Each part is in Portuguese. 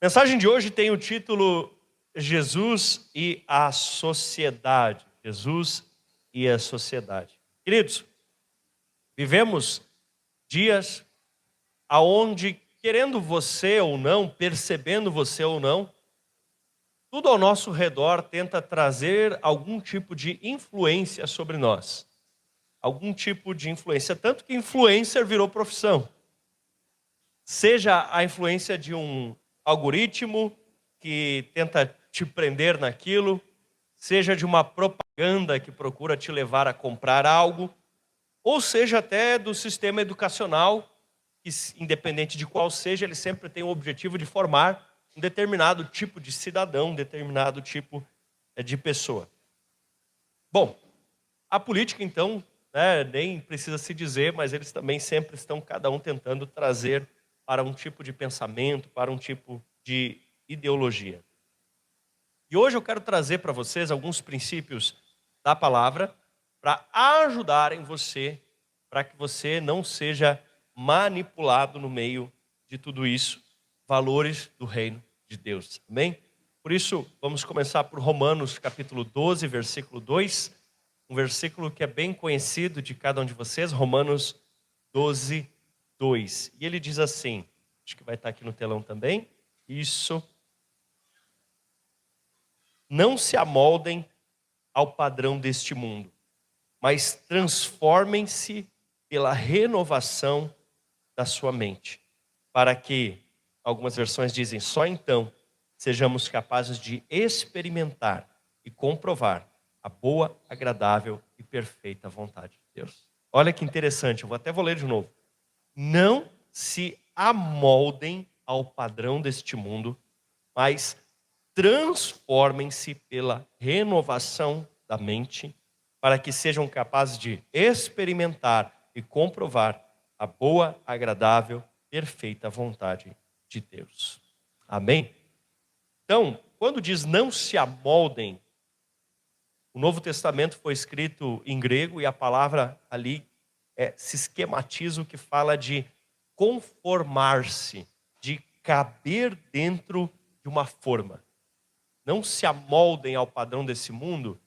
A mensagem de hoje tem o título Jesus e a Sociedade. Jesus e a Sociedade. Queridos, vivemos dias aonde, querendo você ou não, percebendo você ou não, tudo ao nosso redor tenta trazer algum tipo de influência sobre nós. Algum tipo de influência, tanto que influencer virou profissão. Seja a influência de um algoritmo que tenta te prender naquilo, seja de uma propaganda que procura te levar a comprar algo, ou seja até do sistema educacional, que independente de qual seja, ele sempre tem o objetivo de formar um determinado tipo de cidadão, um determinado tipo de pessoa. Bom, a política então, nem precisa se dizer, mas eles também sempre estão cada um tentando trazer para um tipo de pensamento, para um tipo de ideologia. E hoje eu quero trazer para vocês alguns princípios da palavra para ajudarem você, para que você não seja manipulado no meio de tudo isso, valores do reino de Deus. Amém? Por isso, vamos começar por Romanos capítulo 12, versículo 2, um versículo que é bem conhecido de cada um de vocês, Romanos 12, 2. E ele diz assim, acho que vai estar aqui no telão também, isso. Não se amoldem ao padrão deste mundo, mas transformem-se pela renovação da sua mente, para que, algumas versões dizem, só então sejamos capazes de experimentar e comprovar a boa, agradável e perfeita vontade de Deus. Olha que interessante, eu vou ler de novo. Não se amoldem ao padrão deste mundo, mas transformem-se pela renovação da mente, para que sejam capazes de experimentar e comprovar a boa, agradável, perfeita vontade de Deus. Amém? Então, quando diz não se amoldem, o Novo Testamento foi escrito em grego e a palavra ali se esquematiza o que fala de conformar-se, de caber dentro de uma forma. Não se amoldem ao padrão desse mundo,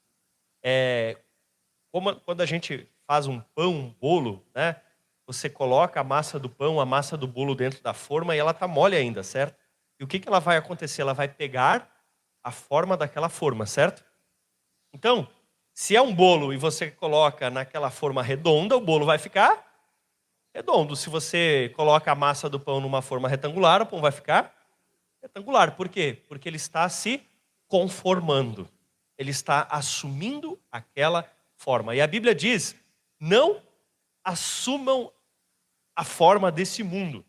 como quando a gente faz um pão, um bolo, né? Você coloca a massa do pão, a massa do bolo dentro da forma e ela está mole ainda, certo? E o que ela vai acontecer? Ela vai pegar a forma daquela forma, certo? Então, se é um bolo e você coloca naquela forma redonda, o bolo vai ficar redondo. Se você coloca a massa do pão numa forma retangular, o pão vai ficar retangular. Por quê? Porque ele está se conformando. Ele está assumindo aquela forma. E a Bíblia diz, não assumam a forma desse mundo.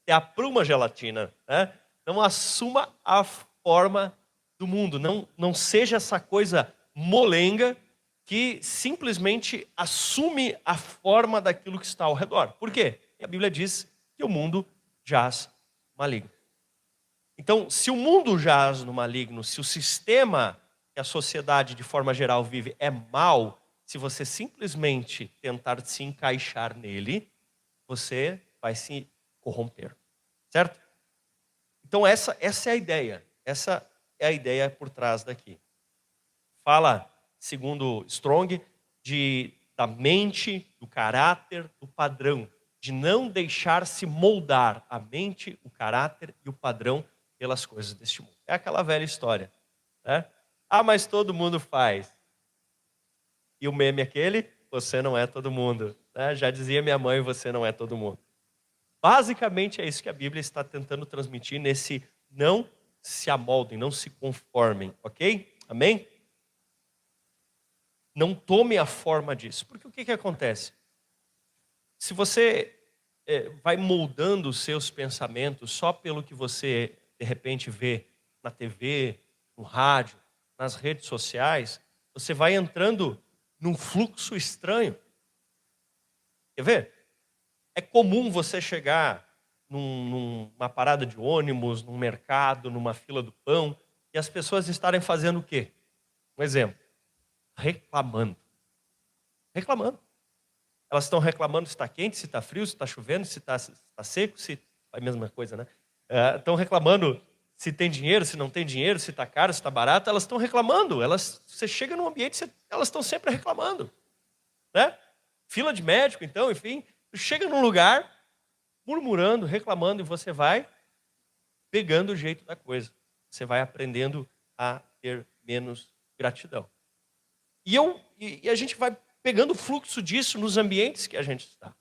É a pruma gelatina, né? Não assuma a forma do mundo. Não seja essa coisa molenga que simplesmente assume a forma daquilo que está ao redor. Por quê? E a Bíblia diz que o mundo jaz maligno. Então, se o mundo jaz no maligno, se o sistema que a sociedade de forma geral vive é mau, se você simplesmente tentar se encaixar nele, você vai se corromper. Certo? Então essa é a ideia. Essa é a ideia por trás daqui. Fala, segundo Strong, da mente, do caráter, do padrão. De não deixar-se moldar a mente, o caráter e o padrão pelas coisas deste mundo. É aquela velha história. Né? Ah, mas todo mundo faz. E o meme aquele, você não é todo mundo. Né? Já dizia minha mãe, você não é todo mundo. Basicamente é isso que a Bíblia está tentando transmitir nesse não se amoldem, não se conformem, ok? Amém? Não tome a forma disso. Porque o que acontece? Se você vai moldando os seus pensamentos só pelo que você, de repente, vê na TV, no rádio, nas redes sociais, você vai entrando num fluxo estranho. Quer ver? É comum você chegar numa parada de ônibus, num mercado, numa fila do pão, e as pessoas estarem fazendo o quê? Um exemplo. Reclamando. Reclamando. Elas estão reclamando se está quente, se está frio, se está chovendo, se está seco, se é a mesma coisa, né? Estão reclamando se tem dinheiro, se não tem dinheiro, se está caro, se está barato. Elas estão reclamando. Você chega num ambiente, elas estão sempre reclamando. Né? Fila de médico, então, enfim. Chega num lugar, murmurando, reclamando, e você vai pegando o jeito da coisa. Você vai aprendendo a ter menos gratidão. E a gente vai pegando o fluxo disso nos ambientes que a gente está.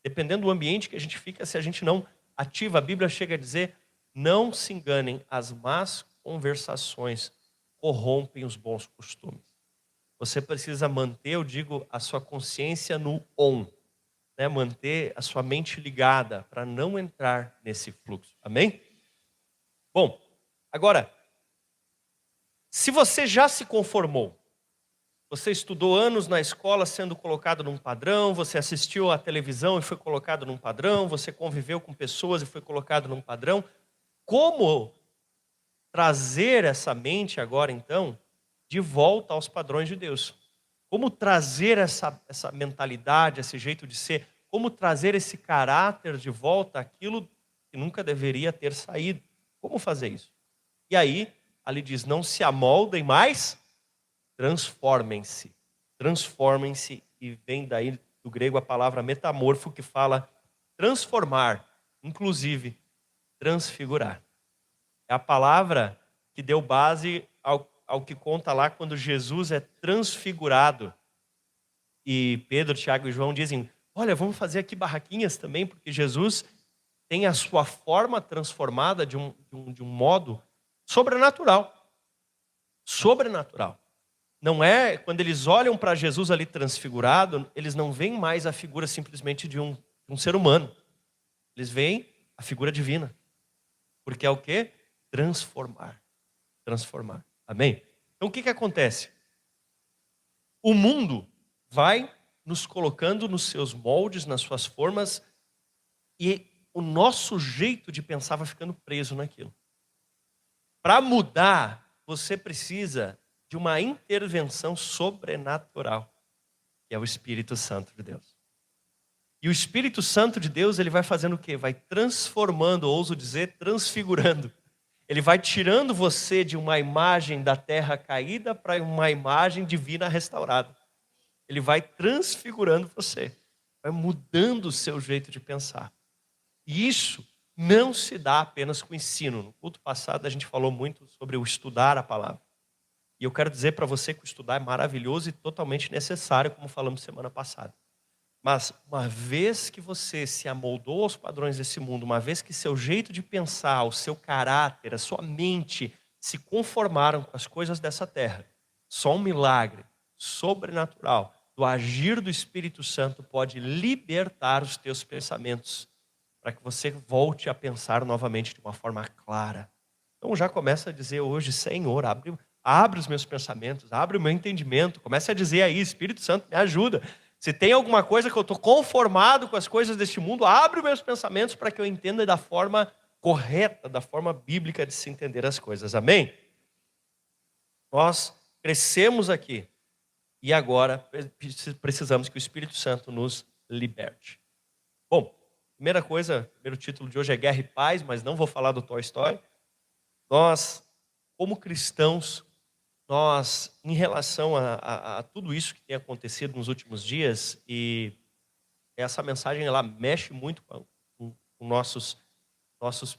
Dependendo do ambiente que a gente fica, se a gente não ativa, a Bíblia chega a dizer, não se enganem, as más conversações corrompem os bons costumes. Você precisa manter, eu digo, a sua consciência no on, né? Manter a sua mente ligada para não entrar nesse fluxo. Amém? Bom, agora, se você já se conformou, você estudou anos na escola sendo colocado num padrão, você assistiu à televisão e foi colocado num padrão, você conviveu com pessoas e foi colocado num padrão, como trazer essa mente agora, então, de volta aos padrões de Deus? Como trazer essa mentalidade, esse jeito de ser, como trazer esse caráter de volta àquilo que nunca deveria ter saído? Como fazer isso? E aí, ali diz, não se amoldem mais, transformem-se. Transformem-se, e vem daí do grego a palavra metamorfo, que fala transformar, inclusive transfigurar. É a palavra que deu base ao que conta lá quando Jesus é transfigurado. E Pedro, Tiago e João dizem, olha, vamos fazer aqui barraquinhas também, porque Jesus tem a sua forma transformada de um modo sobrenatural. Sobrenatural. Não é, quando eles olham para Jesus ali transfigurado, eles não veem mais a figura simplesmente de um ser humano. Eles veem a figura divina. Porque é o quê? Transformar. Transformar. Amém? Então o que acontece? O mundo vai nos colocando nos seus moldes, nas suas formas, e o nosso jeito de pensar vai ficando preso naquilo. Para mudar, você precisa de uma intervenção sobrenatural, que é o Espírito Santo de Deus. E o Espírito Santo de Deus, ele vai fazendo o quê? Vai transformando, ouso dizer, transfigurando. Ele vai tirando você de uma imagem da terra caída para uma imagem divina restaurada. Ele vai transfigurando você, vai mudando o seu jeito de pensar. E isso não se dá apenas com o ensino. No culto passado a gente falou muito sobre o estudar a palavra. E eu quero dizer para você que o estudar é maravilhoso e totalmente necessário, como falamos semana passada. Mas uma vez que você se amoldou aos padrões desse mundo, uma vez que seu jeito de pensar, o seu caráter, a sua mente se conformaram com as coisas dessa terra, só um milagre sobrenatural do agir do Espírito Santo pode libertar os teus pensamentos para que você volte a pensar novamente de uma forma clara. Então já começa a dizer hoje, Senhor, abre os meus pensamentos, abre o meu entendimento. Comece a dizer aí, Espírito Santo, me ajuda. Se tem alguma coisa que eu estou conformado com as coisas deste mundo, abre os meus pensamentos para que eu entenda da forma correta, da forma bíblica de se entender as coisas. Amém? Nós crescemos aqui e agora precisamos que o Espírito Santo nos liberte. Bom, primeira coisa, primeiro título de hoje é Guerra e Paz, mas não vou falar do Toy Story. Nós, como cristãos, em relação a tudo isso que tem acontecido nos últimos dias, e essa mensagem ela mexe muito com nossos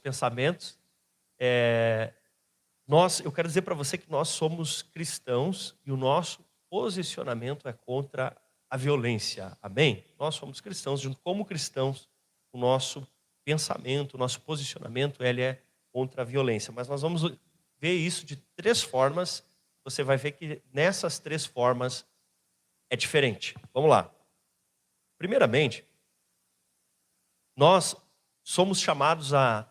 pensamentos, eu quero dizer para você que nós somos cristãos e o nosso posicionamento é contra a violência. Amém? Nós somos cristãos, como cristãos, o nosso pensamento, o nosso posicionamento ele é contra a violência. Mas nós vamos ver isso de 3 formas. Você vai ver que nessas 3 formas é diferente. Vamos lá. Primeiramente, nós somos chamados a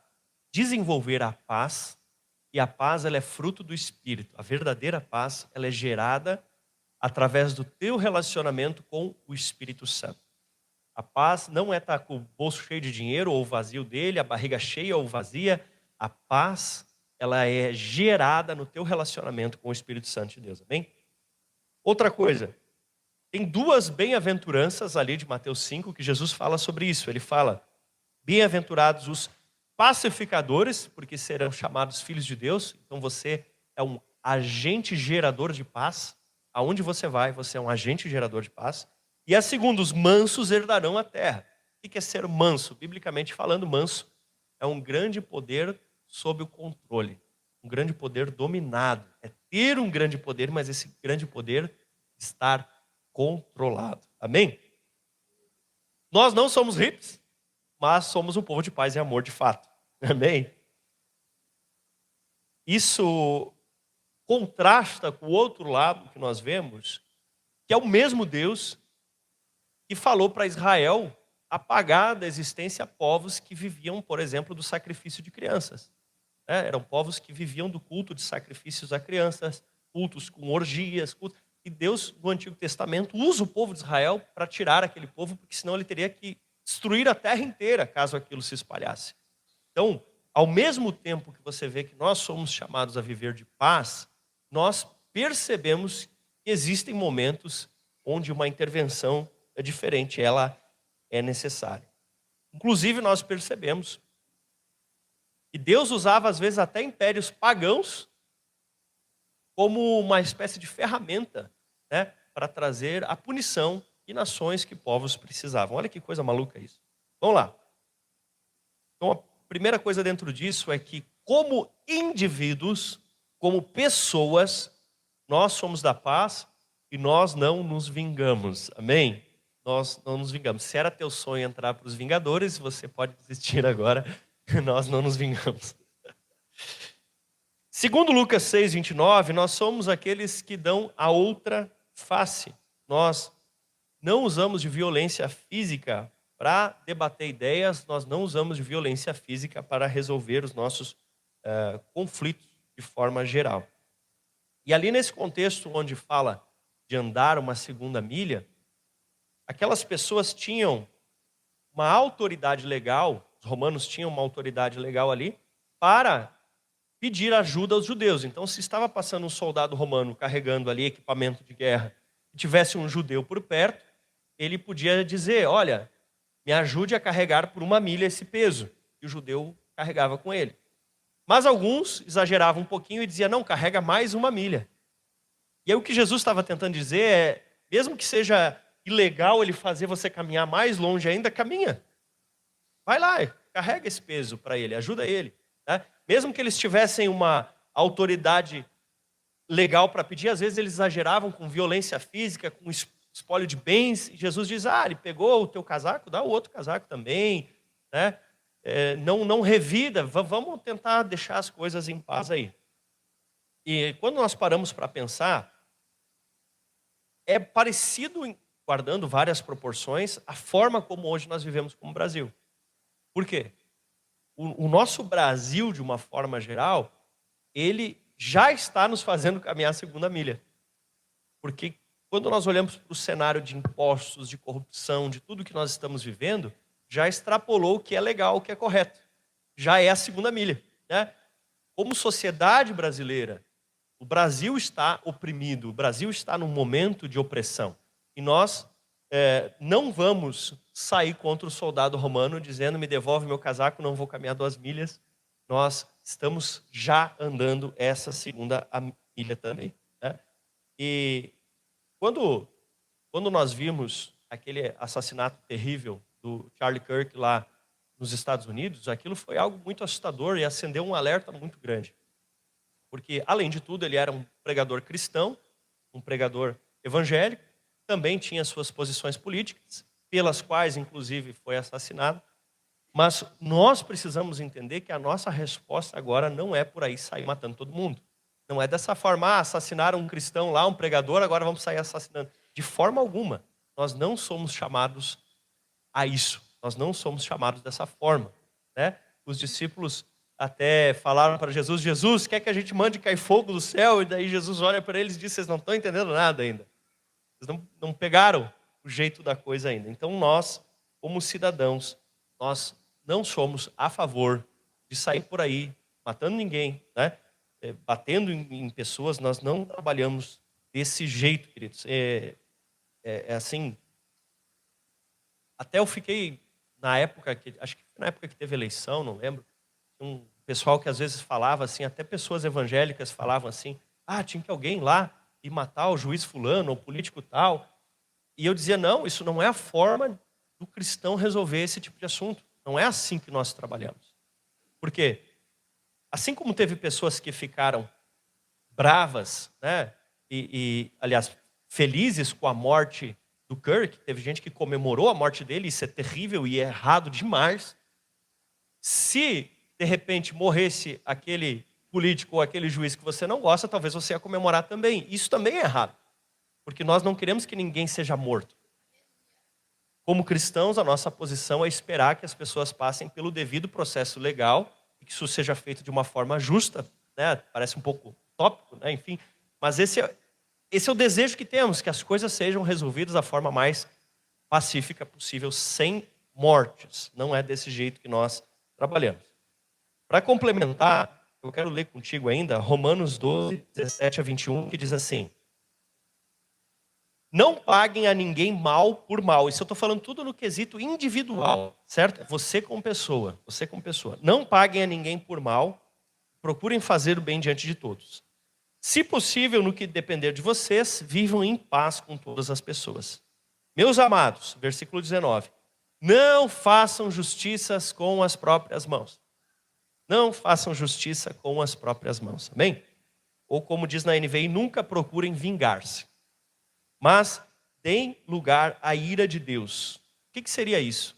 desenvolver a paz, e a paz ela é fruto do Espírito. A verdadeira paz ela é gerada através do teu relacionamento com o Espírito Santo. A paz não é estar com o bolso cheio de dinheiro ou vazio dele, a barriga cheia ou vazia. A paz ela é gerada no teu relacionamento com o Espírito Santo de Deus, amém? Outra coisa, tem 2 bem-aventuranças ali de Mateus 5 que Jesus fala sobre isso. Ele fala, bem-aventurados os pacificadores, porque serão chamados filhos de Deus. Então você é um agente gerador de paz. Aonde você vai, você é um agente gerador de paz. E a segunda, os mansos herdarão a terra. O que é ser manso? Biblicamente falando, manso é um grande poder sob o controle. Um grande poder dominado. É ter um grande poder, mas esse grande poder estar controlado. Amém? Nós não somos hippies, mas somos um povo de paz e amor de fato. Amém? Isso contrasta com o outro lado que nós vemos, que é o mesmo Deus que falou para Israel apagar da existência povos que viviam, por exemplo, do sacrifício de crianças. Eram povos que viviam do culto de sacrifícios a crianças, cultos com orgias. E Deus, no Antigo Testamento, usa o povo de Israel para tirar aquele povo, porque senão ele teria que destruir a terra inteira, caso aquilo se espalhasse. Então, ao mesmo tempo que você vê que nós somos chamados a viver de paz, nós percebemos que existem momentos onde uma intervenção é diferente, ela é necessária. Inclusive, nós percebemos que Deus usava, às vezes, até impérios pagãos como uma espécie de ferramenta, né, para trazer a punição de nações que povos precisavam. Olha que coisa maluca isso. Vamos lá. Então, a primeira coisa dentro disso é que, como indivíduos, como pessoas, nós somos da paz e nós não nos vingamos. Amém? Nós não nos vingamos. Se era teu sonho entrar para os Vingadores, você pode desistir agora. Nós não nos vingamos. Segundo Lucas 6:29, nós somos aqueles que dão a outra face. Nós não usamos de violência física para debater ideias, nós não usamos de violência física para resolver os nossos conflitos de forma geral. E ali nesse contexto onde fala de andar uma segunda milha, aquelas pessoas tinham uma autoridade legal, os romanos tinham uma autoridade legal ali, para pedir ajuda aos judeus. Então, se estava passando um soldado romano carregando ali equipamento de guerra, e tivesse um judeu por perto, ele podia dizer, olha, me ajude a carregar por 1 milha esse peso. E o judeu carregava com ele. Mas alguns exageravam um pouquinho e diziam, não, carrega mais 1 milha. E aí o que Jesus estava tentando dizer é, mesmo que seja ilegal ele fazer você caminhar mais longe ainda, caminha. Vai lá, carrega esse peso para ele, ajuda ele. Né? Mesmo que eles tivessem uma autoridade legal para pedir, às vezes eles exageravam com violência física, com espólio de bens. E Jesus diz, ele pegou o teu casaco, dá o outro casaco também. Né? Não revida, vamos tentar deixar as coisas em paz aí. E quando nós paramos para pensar, é parecido, guardando várias proporções, a forma como hoje nós vivemos como Brasil. Por quê? O nosso Brasil, de uma forma geral, ele já está nos fazendo caminhar a segunda milha. Porque quando nós olhamos para o cenário de impostos, de corrupção, de tudo que nós estamos vivendo, já extrapolou o que é legal, o que é correto. Já é a segunda milha. Né? Como sociedade brasileira, o Brasil está oprimido, o Brasil está num momento de opressão. E nós não vamos sair contra o soldado romano dizendo, me devolve meu casaco, não vou caminhar 2 milhas. Nós estamos já andando essa segunda milha também. Né? E quando nós vimos aquele assassinato terrível do Charlie Kirk lá nos Estados Unidos, aquilo foi algo muito assustador e acendeu um alerta muito grande. Porque, além de tudo, ele era um pregador cristão, um pregador evangélico, também tinha suas posições políticas, pelas quais, inclusive, foi assassinado. Mas nós precisamos entender que a nossa resposta agora não é por aí sair matando todo mundo. Não é dessa forma, assassinaram um cristão lá, um pregador, agora vamos sair assassinando. De forma alguma, nós não somos chamados a isso. Nós não somos chamados dessa forma. Né? Os discípulos até falaram para Jesus, Jesus, quer que a gente mande cair fogo do céu? E daí Jesus olha para eles e diz, vocês não estão entendendo nada ainda. Vocês não pegaram o jeito da coisa ainda. Então nós, como cidadãos, nós não somos a favor de sair por aí matando ninguém, né? Batendo em pessoas. Nós não trabalhamos desse jeito, queridos. Assim, até eu fiquei, acho que na época que teve eleição, não lembro, Um pessoal que às vezes falava assim, até pessoas evangélicas falavam assim, tinha que alguém lá e matar o juiz fulano, ou o político tal. E eu dizia, não, isso não é a forma do cristão resolver esse tipo de assunto. Não é assim que nós trabalhamos. Por quê? Assim como teve pessoas que ficaram bravas, né? Aliás, felizes com a morte do Kirk, teve gente que comemorou a morte dele, isso é terrível e é errado demais. Se, de repente, morresse aquele político ou aquele juiz que você não gosta, talvez você ia comemorar também. Isso também é errado, porque nós não queremos que ninguém seja morto. Como cristãos, a nossa posição é esperar que as pessoas passem pelo devido processo legal e que isso seja feito de uma forma justa, né? Parece um pouco utópico, né? Enfim, mas esse é o desejo que temos, que as coisas sejam resolvidas da forma mais pacífica possível, sem mortes. Não é desse jeito que nós trabalhamos. Para complementar, eu quero ler contigo ainda Romanos 12, 17 a 21, que diz assim: não paguem a ninguém mal por mal. Isso eu estou falando tudo no quesito individual, certo? Você como pessoa, você como pessoa. Não paguem a ninguém por mal, procurem fazer o bem diante de todos. Se possível, no que depender de vocês, vivam em paz com todas as pessoas. Meus amados, versículo 19, não façam justiças com as próprias mãos. Não façam justiça com as próprias mãos, amém? Ou como diz na NVI, nunca procurem vingar-se. Mas deem lugar à ira de Deus. O que seria isso?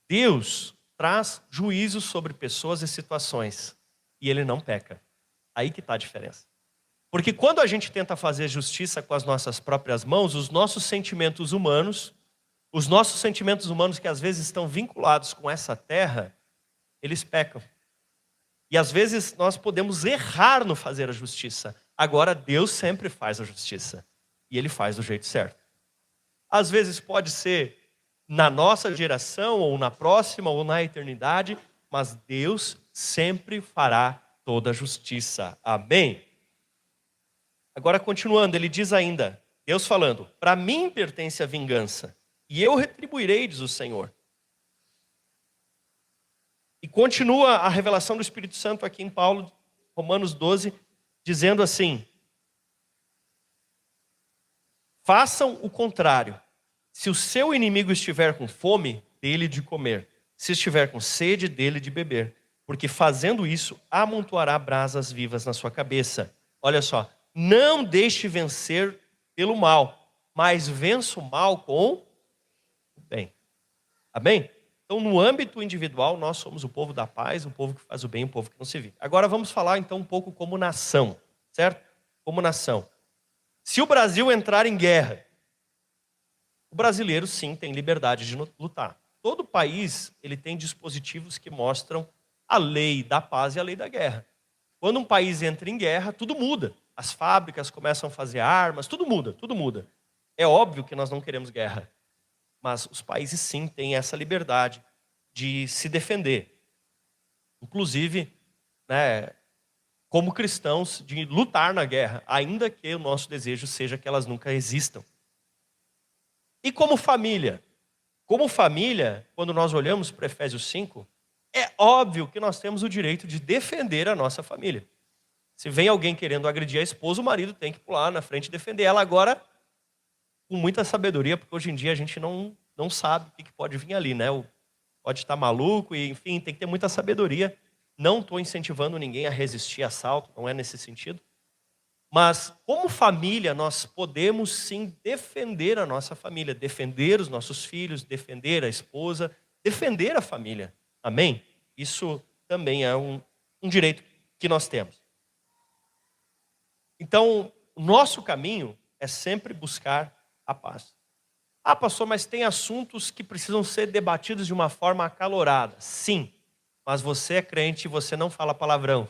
Deus traz juízo sobre pessoas e situações, e ele não peca. Aí que está a diferença. Porque quando a gente tenta fazer justiça com as nossas próprias mãos, os nossos sentimentos humanos que às vezes estão vinculados com essa terra, eles pecam. E às vezes nós podemos errar no fazer a justiça. Agora Deus sempre faz a justiça. E Ele faz do jeito certo. Às vezes pode ser na nossa geração, ou na próxima, ou na eternidade, mas Deus sempre fará toda a justiça. Amém? Agora continuando, ele diz ainda, Deus falando, para mim pertence a vingança, e eu retribuirei, diz o Senhor. E continua a revelação do Espírito Santo aqui em Paulo, Romanos 12, dizendo assim: façam o contrário. Se o seu inimigo estiver com fome, dê-lhe de comer. Se estiver com sede, dê-lhe de beber. Porque fazendo isso, amontoará brasas vivas na sua cabeça. Olha só, não deixe vencer pelo mal, mas vença o mal com o bem. Amém? Então, no âmbito individual, nós somos o povo da paz, o povo que faz o bem, o povo que não se vive. Agora vamos falar então um pouco como nação, certo? Como nação. Se o Brasil entrar em guerra, o brasileiro sim tem liberdade de lutar. Todo país ele tem dispositivos que mostram a lei da paz e a lei da guerra. Quando um país entra em guerra, tudo muda. As fábricas começam a fazer armas, tudo muda, tudo muda. É óbvio que nós não queremos guerra, mas os países sim têm essa liberdade de se defender. Inclusive, né, como cristãos, de lutar na guerra, ainda que o nosso desejo seja que elas nunca existam. E como família? Como família, quando nós olhamos para Efésios 5, é óbvio que nós temos o direito de defender a nossa família. Se vem alguém querendo agredir a esposa, o marido tem que pular na frente e defender ela. Agora, com muita sabedoria, porque hoje em dia a gente não sabe o que pode vir ali, né? Pode estar maluco, e enfim, tem que ter muita sabedoria. Não estou incentivando ninguém a resistir a assalto, não é nesse sentido. Mas, como família, nós podemos sim defender a nossa família, defender os nossos filhos, defender a esposa, defender a família. Amém? Isso também é um direito que nós temos. Então, o nosso caminho é sempre buscar a paz. Pastor, mas tem assuntos que precisam ser debatidos de uma forma acalorada. Sim, mas você é crente e você não fala palavrão.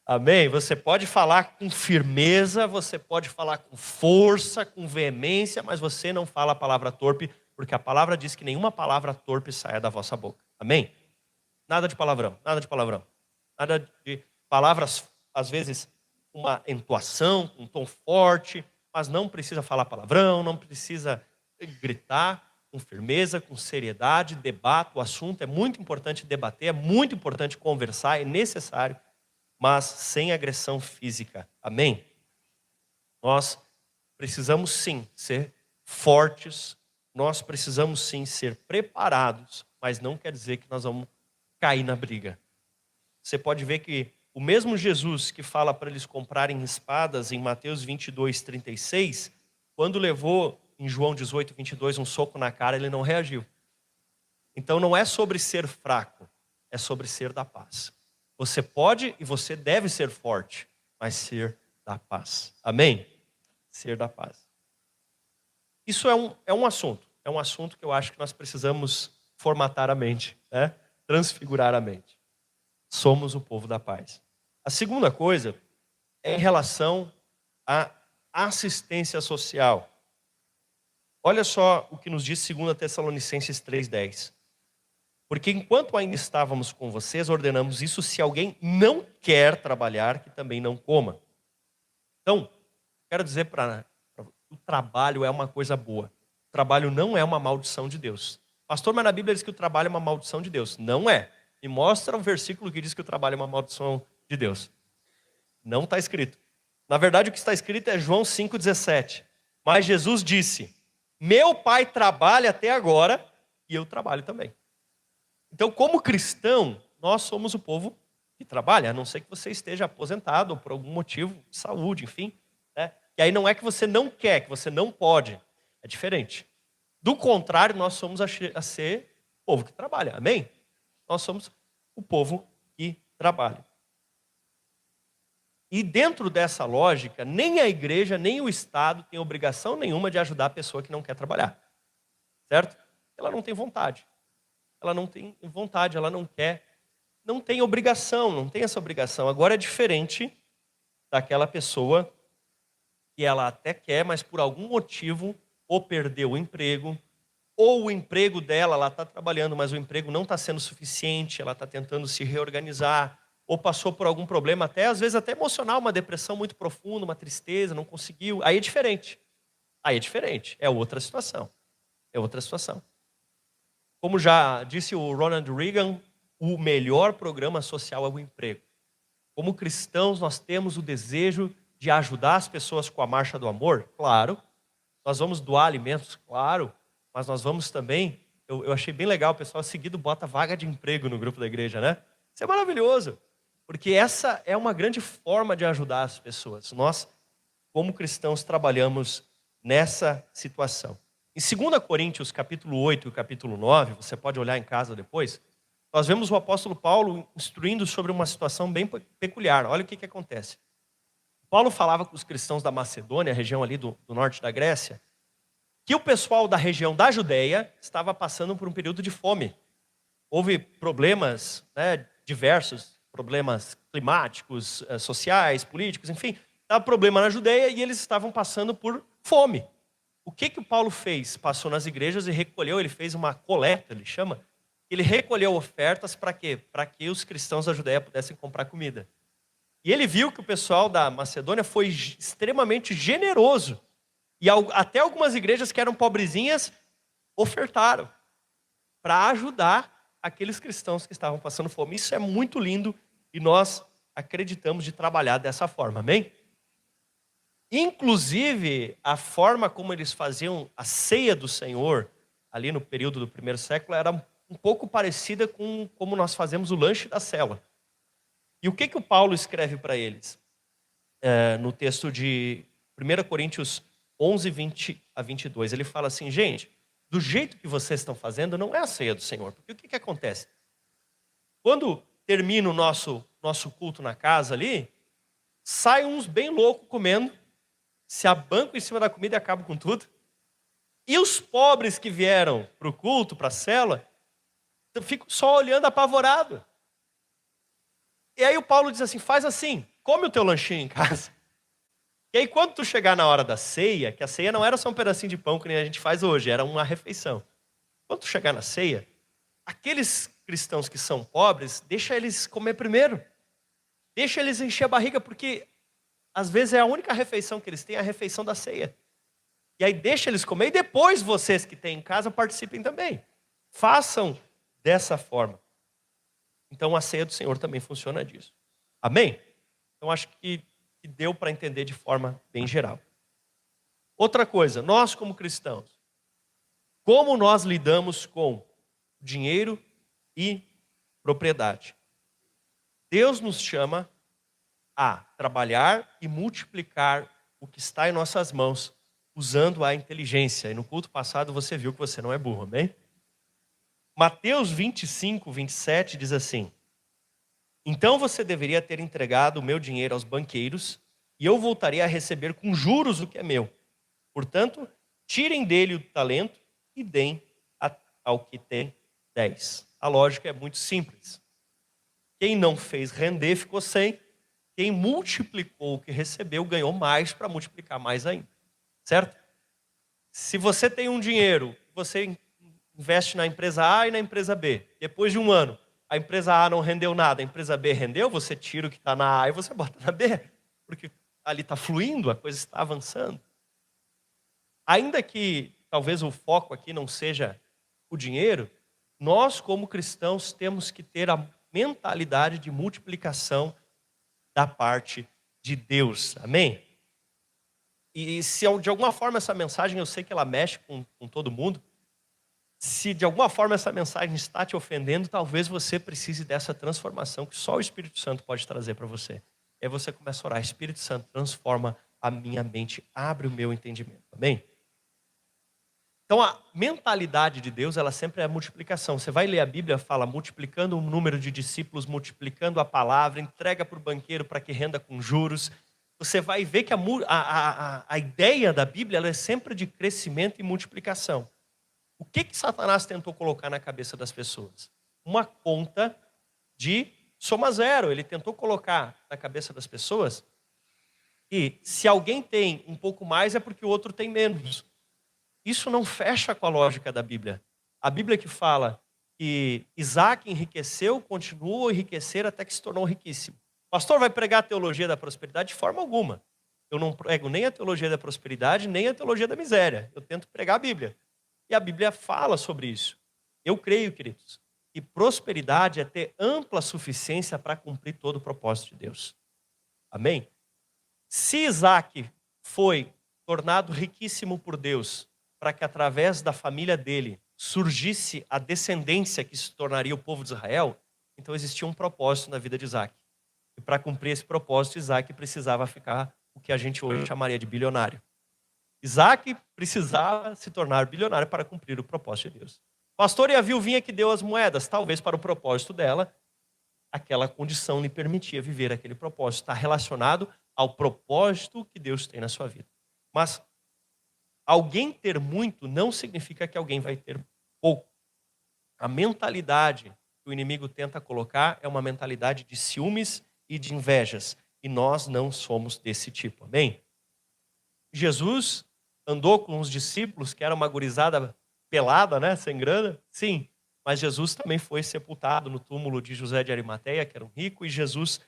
Amém? Você pode falar com firmeza, você pode falar com força, com veemência, mas você não fala a palavra torpe, porque a palavra diz que nenhuma palavra torpe saia da vossa boca. Amém? Nada de palavrão, nada de palavrão. Nada de palavras, às vezes, uma entoação, um tom forte, mas não precisa falar palavrão, não precisa gritar. com firmeza, com seriedade, debata o assunto. É muito importante debater, é muito importante conversar, é necessário, mas sem agressão física. Amém? Nós precisamos sim ser fortes, nós precisamos sim ser preparados, mas não quer dizer que nós vamos cair na briga. Você pode ver que o mesmo Jesus que fala para eles comprarem espadas em Mateus 22, 36, quando levou em João 18, 22 um soco na cara, ele não reagiu. Então não é sobre ser fraco, é sobre ser da paz. Você pode e você deve ser forte, mas ser da paz. Amém? Ser da paz. Isso é um assunto que eu acho que nós precisamos formatar a mente, né? Transfigurar a mente. Somos o povo da paz. A segunda coisa é em relação à assistência social. Olha só o que nos diz 2 Tessalonicenses 3,10. Porque enquanto ainda estávamos com vocês, ordenamos isso: se alguém não quer trabalhar, que também não coma. Então, quero dizer para o trabalho é uma coisa boa. O trabalho não é uma maldição de Deus. Pastor, mas na Bíblia diz que o trabalho é uma maldição de Deus. Não é. Me mostra um versículo que diz que o trabalho é uma maldição de Deus. Não está escrito. Na verdade, o que está escrito é João 5,17. Mas Jesus disse: meu Pai trabalha até agora e eu trabalho também. Então, como cristão, nós somos o povo que trabalha, a não ser que você esteja aposentado ou por algum motivo de saúde, enfim. Né? E aí não é que você não quer, que você não pode. É diferente. Do contrário, nós somos a ser o povo que trabalha. Amém? Nós somos o povo que trabalha. E dentro dessa lógica, nem a igreja, nem o Estado tem obrigação nenhuma de ajudar a pessoa que não quer trabalhar. Certo? Ela não tem vontade. Ela não tem vontade, ela não quer. Não tem obrigação, não tem essa obrigação. Agora é diferente daquela pessoa que ela até quer, mas por algum motivo ou perdeu o emprego, ou o emprego dela, ela está trabalhando, mas o emprego não está sendo suficiente, ela está tentando se reorganizar, ou passou por algum problema, até às vezes até emocional, uma depressão muito profunda, uma tristeza, não conseguiu. Aí é diferente. Aí é diferente. É outra situação. É outra situação. Como já disse o Ronald Reagan, o melhor programa social é o emprego. Como cristãos, nós temos o desejo de ajudar as pessoas com a marcha do amor? Claro. Nós vamos doar alimentos? Claro. Mas nós vamos também, eu achei bem legal, o pessoal seguido bota vaga de emprego no grupo da igreja, né? Isso é maravilhoso. Porque essa é uma grande forma de ajudar as pessoas. Nós, como cristãos, trabalhamos nessa situação. Em 2 Coríntios, capítulo 8 e capítulo 9, você pode olhar em casa depois, nós vemos o apóstolo Paulo instruindo sobre uma situação bem peculiar. Olha o que acontece. Paulo falava com os cristãos da Macedônia, a região ali do norte da Grécia, que o pessoal da região da Judéia estava passando por um período de fome. Houve problemas, né, diversos, problemas climáticos, sociais, políticos, enfim. Estava problema na Judéia e eles estavam passando por fome. O que o Paulo fez? Passou nas igrejas e recolheu, ele fez uma coleta, ele chama. Ele recolheu ofertas para quê? Para que os cristãos da Judéia pudessem comprar comida. E ele viu que o pessoal da Macedônia foi extremamente generoso. E até algumas igrejas que eram pobrezinhas ofertaram para ajudar aqueles cristãos que estavam passando fome. Isso é muito lindo e nós acreditamos de trabalhar dessa forma, amém? Inclusive, a forma como eles faziam a ceia do Senhor, ali no período do primeiro século, era um pouco parecida com como nós fazemos o lanche da célula. E o que o Paulo escreve para eles? No texto de 1 Coríntios 11, 20 a 22, ele fala assim: gente, do jeito que vocês estão fazendo, não é a ceia do Senhor. Porque o que acontece? Quando termina o nosso culto na casa ali, saem uns bem loucos comendo, se abancam em cima da comida e acabam com tudo. E os pobres que vieram para o culto, para a célula, ficam só olhando apavorado. E aí o Paulo diz assim: faz assim, come o teu lanchinho em casa. E aí quando tu chegar na hora da ceia, que a ceia não era só um pedacinho de pão que nem a gente faz hoje, era uma refeição. Quando tu chegar na ceia, aqueles cristãos que são pobres, deixa eles comer primeiro. Deixa eles encher a barriga, porque às vezes é a única refeição que eles têm, a refeição da ceia. E aí deixa eles comer e depois vocês que têm em casa participem também. Façam dessa forma. Então a ceia do Senhor também funciona disso. Amém? Então acho que deu para entender de forma bem geral. Outra coisa, nós como cristãos, como nós lidamos com dinheiro e propriedade? Deus nos chama a trabalhar e multiplicar o que está em nossas mãos, usando a inteligência. E no culto passado você viu que você não é burro, amém? Mateus 25, 27 diz assim: então você deveria ter entregado o meu dinheiro aos banqueiros, e eu voltaria a receber com juros o que é meu. Portanto, tirem dele o talento e deem ao que tem 10. A lógica é muito simples. Quem não fez render ficou sem. Quem multiplicou o que recebeu ganhou mais para multiplicar mais ainda. Certo? Se você tem um dinheiro, você investe na empresa A e na empresa B. Depois de um ano, a empresa A não rendeu nada, a empresa B rendeu, você tira o que está na A e você bota na B. Porque ali está fluindo, a coisa está avançando. Ainda que talvez o foco aqui não seja o dinheiro, nós como cristãos temos que ter a mentalidade de multiplicação da parte de Deus. Amém? E se de alguma forma essa mensagem, eu sei que ela mexe com todo mundo, se de alguma forma essa mensagem está te ofendendo, talvez você precise dessa transformação que só o Espírito Santo pode trazer para você. Aí você começa a orar: Espírito Santo, transforma a minha mente, abre o meu entendimento. Amém? Então a mentalidade de Deus, ela sempre é a multiplicação. Você vai ler a Bíblia, fala multiplicando o número de discípulos, multiplicando a palavra, entrega para o banqueiro para que renda com juros. Você vai ver que a ideia da Bíblia ela é sempre de crescimento e multiplicação. O que Satanás tentou colocar na cabeça das pessoas? Uma conta de soma zero. Ele tentou colocar na cabeça das pessoas que se alguém tem um pouco mais é porque o outro tem menos. Isso não fecha com a lógica da Bíblia. A Bíblia que fala que Isaac enriqueceu, continuou a enriquecer até que se tornou riquíssimo. O pastor vai pregar a teologia da prosperidade de forma alguma. Eu não prego nem a teologia da prosperidade, nem a teologia da miséria. Eu tento pregar a Bíblia. E a Bíblia fala sobre isso. Eu creio, queridos, que prosperidade é ter ampla suficiência para cumprir todo o propósito de Deus. Amém? Se Isaac foi tornado riquíssimo por Deus, para que através da família dele surgisse a descendência que se tornaria o povo de Israel, então existia um propósito na vida de Isaac. E para cumprir esse propósito, Isaac precisava ficar o que a gente hoje chamaria de bilionário. Isaac precisava se tornar bilionário para cumprir o propósito de Deus. Pastor, e a viuvinha que deu as moedas? Talvez para o propósito dela, aquela condição lhe permitia viver aquele propósito. Está relacionado ao propósito que Deus tem na sua vida. Mas alguém ter muito não significa que alguém vai ter pouco. A mentalidade que o inimigo tenta colocar é uma mentalidade de ciúmes e de invejas. E nós não somos desse tipo. Amém? Jesus andou com os discípulos, que era uma gurizada pelada, né, sem grana? Sim, mas Jesus também foi sepultado no túmulo de José de Arimateia, que era um rico, e Jesus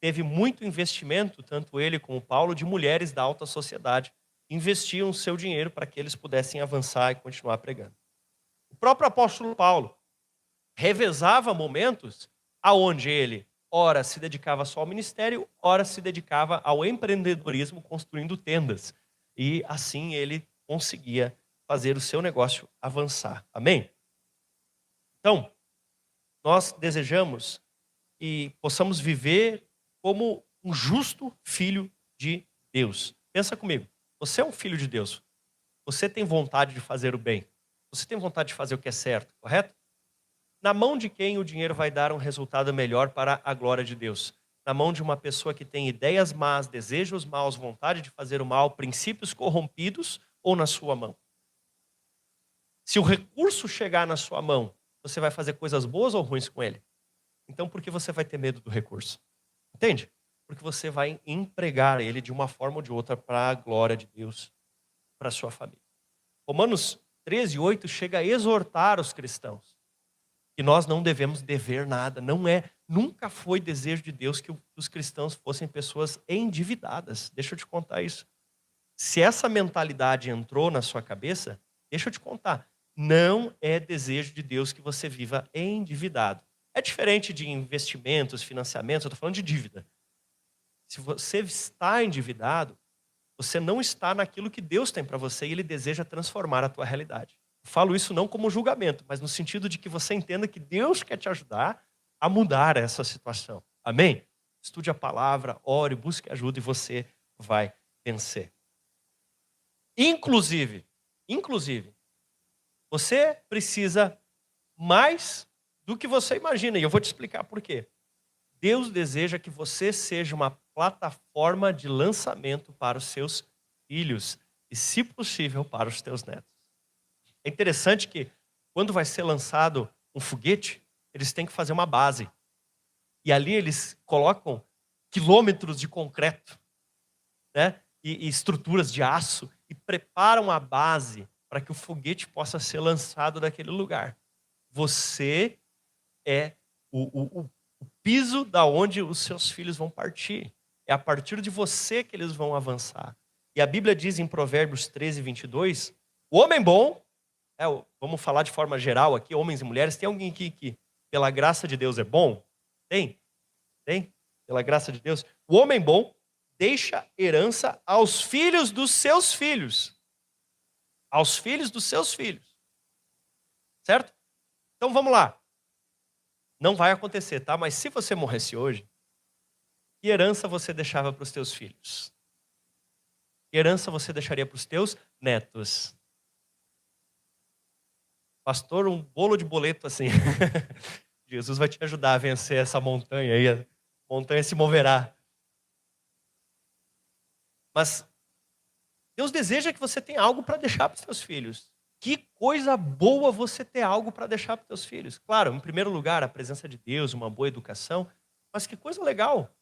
teve muito investimento, tanto ele como Paulo, de mulheres da alta sociedade. Investiam o seu dinheiro para que eles pudessem avançar e continuar pregando. O próprio apóstolo Paulo revezava momentos aonde ele, ora, se dedicava só ao ministério, ora se dedicava ao empreendedorismo, construindo tendas. E assim ele conseguia fazer o seu negócio avançar. Amém? Então, nós desejamos que possamos viver como um justo filho de Deus. Pensa comigo, você é um filho de Deus. Você tem vontade de fazer o bem. Você tem vontade de fazer o que é certo, correto? Na mão de quem o dinheiro vai dar um resultado melhor para a glória de Deus? Na mão de uma pessoa que tem ideias más, desejos maus, vontade de fazer o mal, princípios corrompidos, ou na sua mão? Se o recurso chegar na sua mão, você vai fazer coisas boas ou ruins com ele? Então por que você vai ter medo do recurso? Entende? Porque você vai empregar ele de uma forma ou de outra para a glória de Deus, para a sua família. Romanos 13:8 chega a exortar os cristãos que nós não devemos dever nada. Nunca foi desejo de Deus que os cristãos fossem pessoas endividadas. Deixa eu te contar isso. Se essa mentalidade entrou na sua cabeça, deixa eu te contar, não é desejo de Deus que você viva endividado. É diferente de investimentos, financiamentos, eu estou falando de dívida. Se você está endividado, você não está naquilo que Deus tem para você e Ele deseja transformar a tua realidade. Eu falo isso não como julgamento, mas no sentido de que você entenda que Deus quer te ajudar a mudar essa situação. Amém? Estude a palavra, ore, busque ajuda e você vai vencer. Inclusive, você precisa mais do que você imagina. E eu vou te explicar por quê. Deus deseja que você seja uma plataforma de lançamento para os seus filhos e, se possível, para os teus netos. É interessante que, quando vai ser lançado um foguete, eles têm que fazer uma base. E ali eles colocam quilômetros de concreto, né? e estruturas de aço e preparam a base para que o foguete possa ser lançado daquele lugar. Você é o piso da onde os seus filhos vão partir. É a partir de você que eles vão avançar. E a Bíblia diz em Provérbios 13, 22, o homem bom, vamos falar de forma geral aqui, homens e mulheres, tem alguém aqui que pela graça de Deus é bom? Tem? Tem? Pela graça de Deus? O homem bom deixa herança aos filhos dos seus filhos. Aos filhos dos seus filhos. Certo? Então vamos lá. Não vai acontecer, tá? Mas se você morresse hoje, que herança você deixava para os teus filhos? Que herança você deixaria para os teus netos? Pastor, um bolo de boleto assim. Jesus vai te ajudar a vencer essa montanha aí. A montanha se moverá. Mas Deus deseja que você tenha algo para deixar para os seus filhos. Que coisa boa você ter algo para deixar para os seus filhos. Claro, em primeiro lugar, a presença de Deus, uma boa educação. Mas que coisa legal.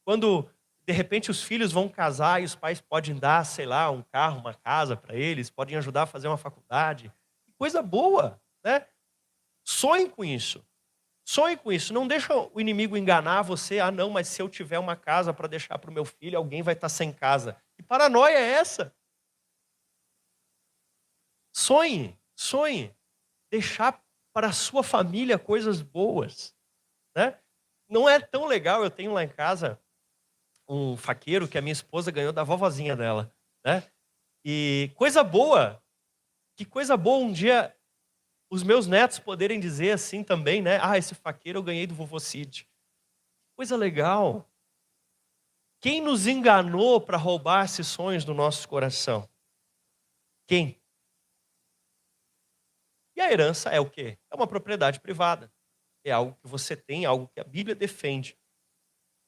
Quando, de repente, os filhos vão casar e os pais podem dar, sei lá, um carro, uma casa para eles, podem ajudar a fazer uma faculdade. Que coisa boa, né? Sonhe com isso. Sonhe com isso. Não deixa o inimigo enganar você. Ah, não, mas se eu tiver uma casa para deixar para o meu filho, alguém vai estar sem casa. Que paranoia é essa? Sonhe. Deixar para a sua família coisas boas, né? Não é tão legal, eu tenho lá em casa um faqueiro que a minha esposa ganhou da vovozinha dela, né? E coisa boa, que coisa boa um dia os meus netos poderem dizer assim também, né? Ah, esse faqueiro eu ganhei do vovô Cid. Coisa legal. Quem nos enganou para roubar esses sonhos do nosso coração? Quem? E a herança é o quê? É uma propriedade privada. É algo que você tem, algo que a Bíblia defende.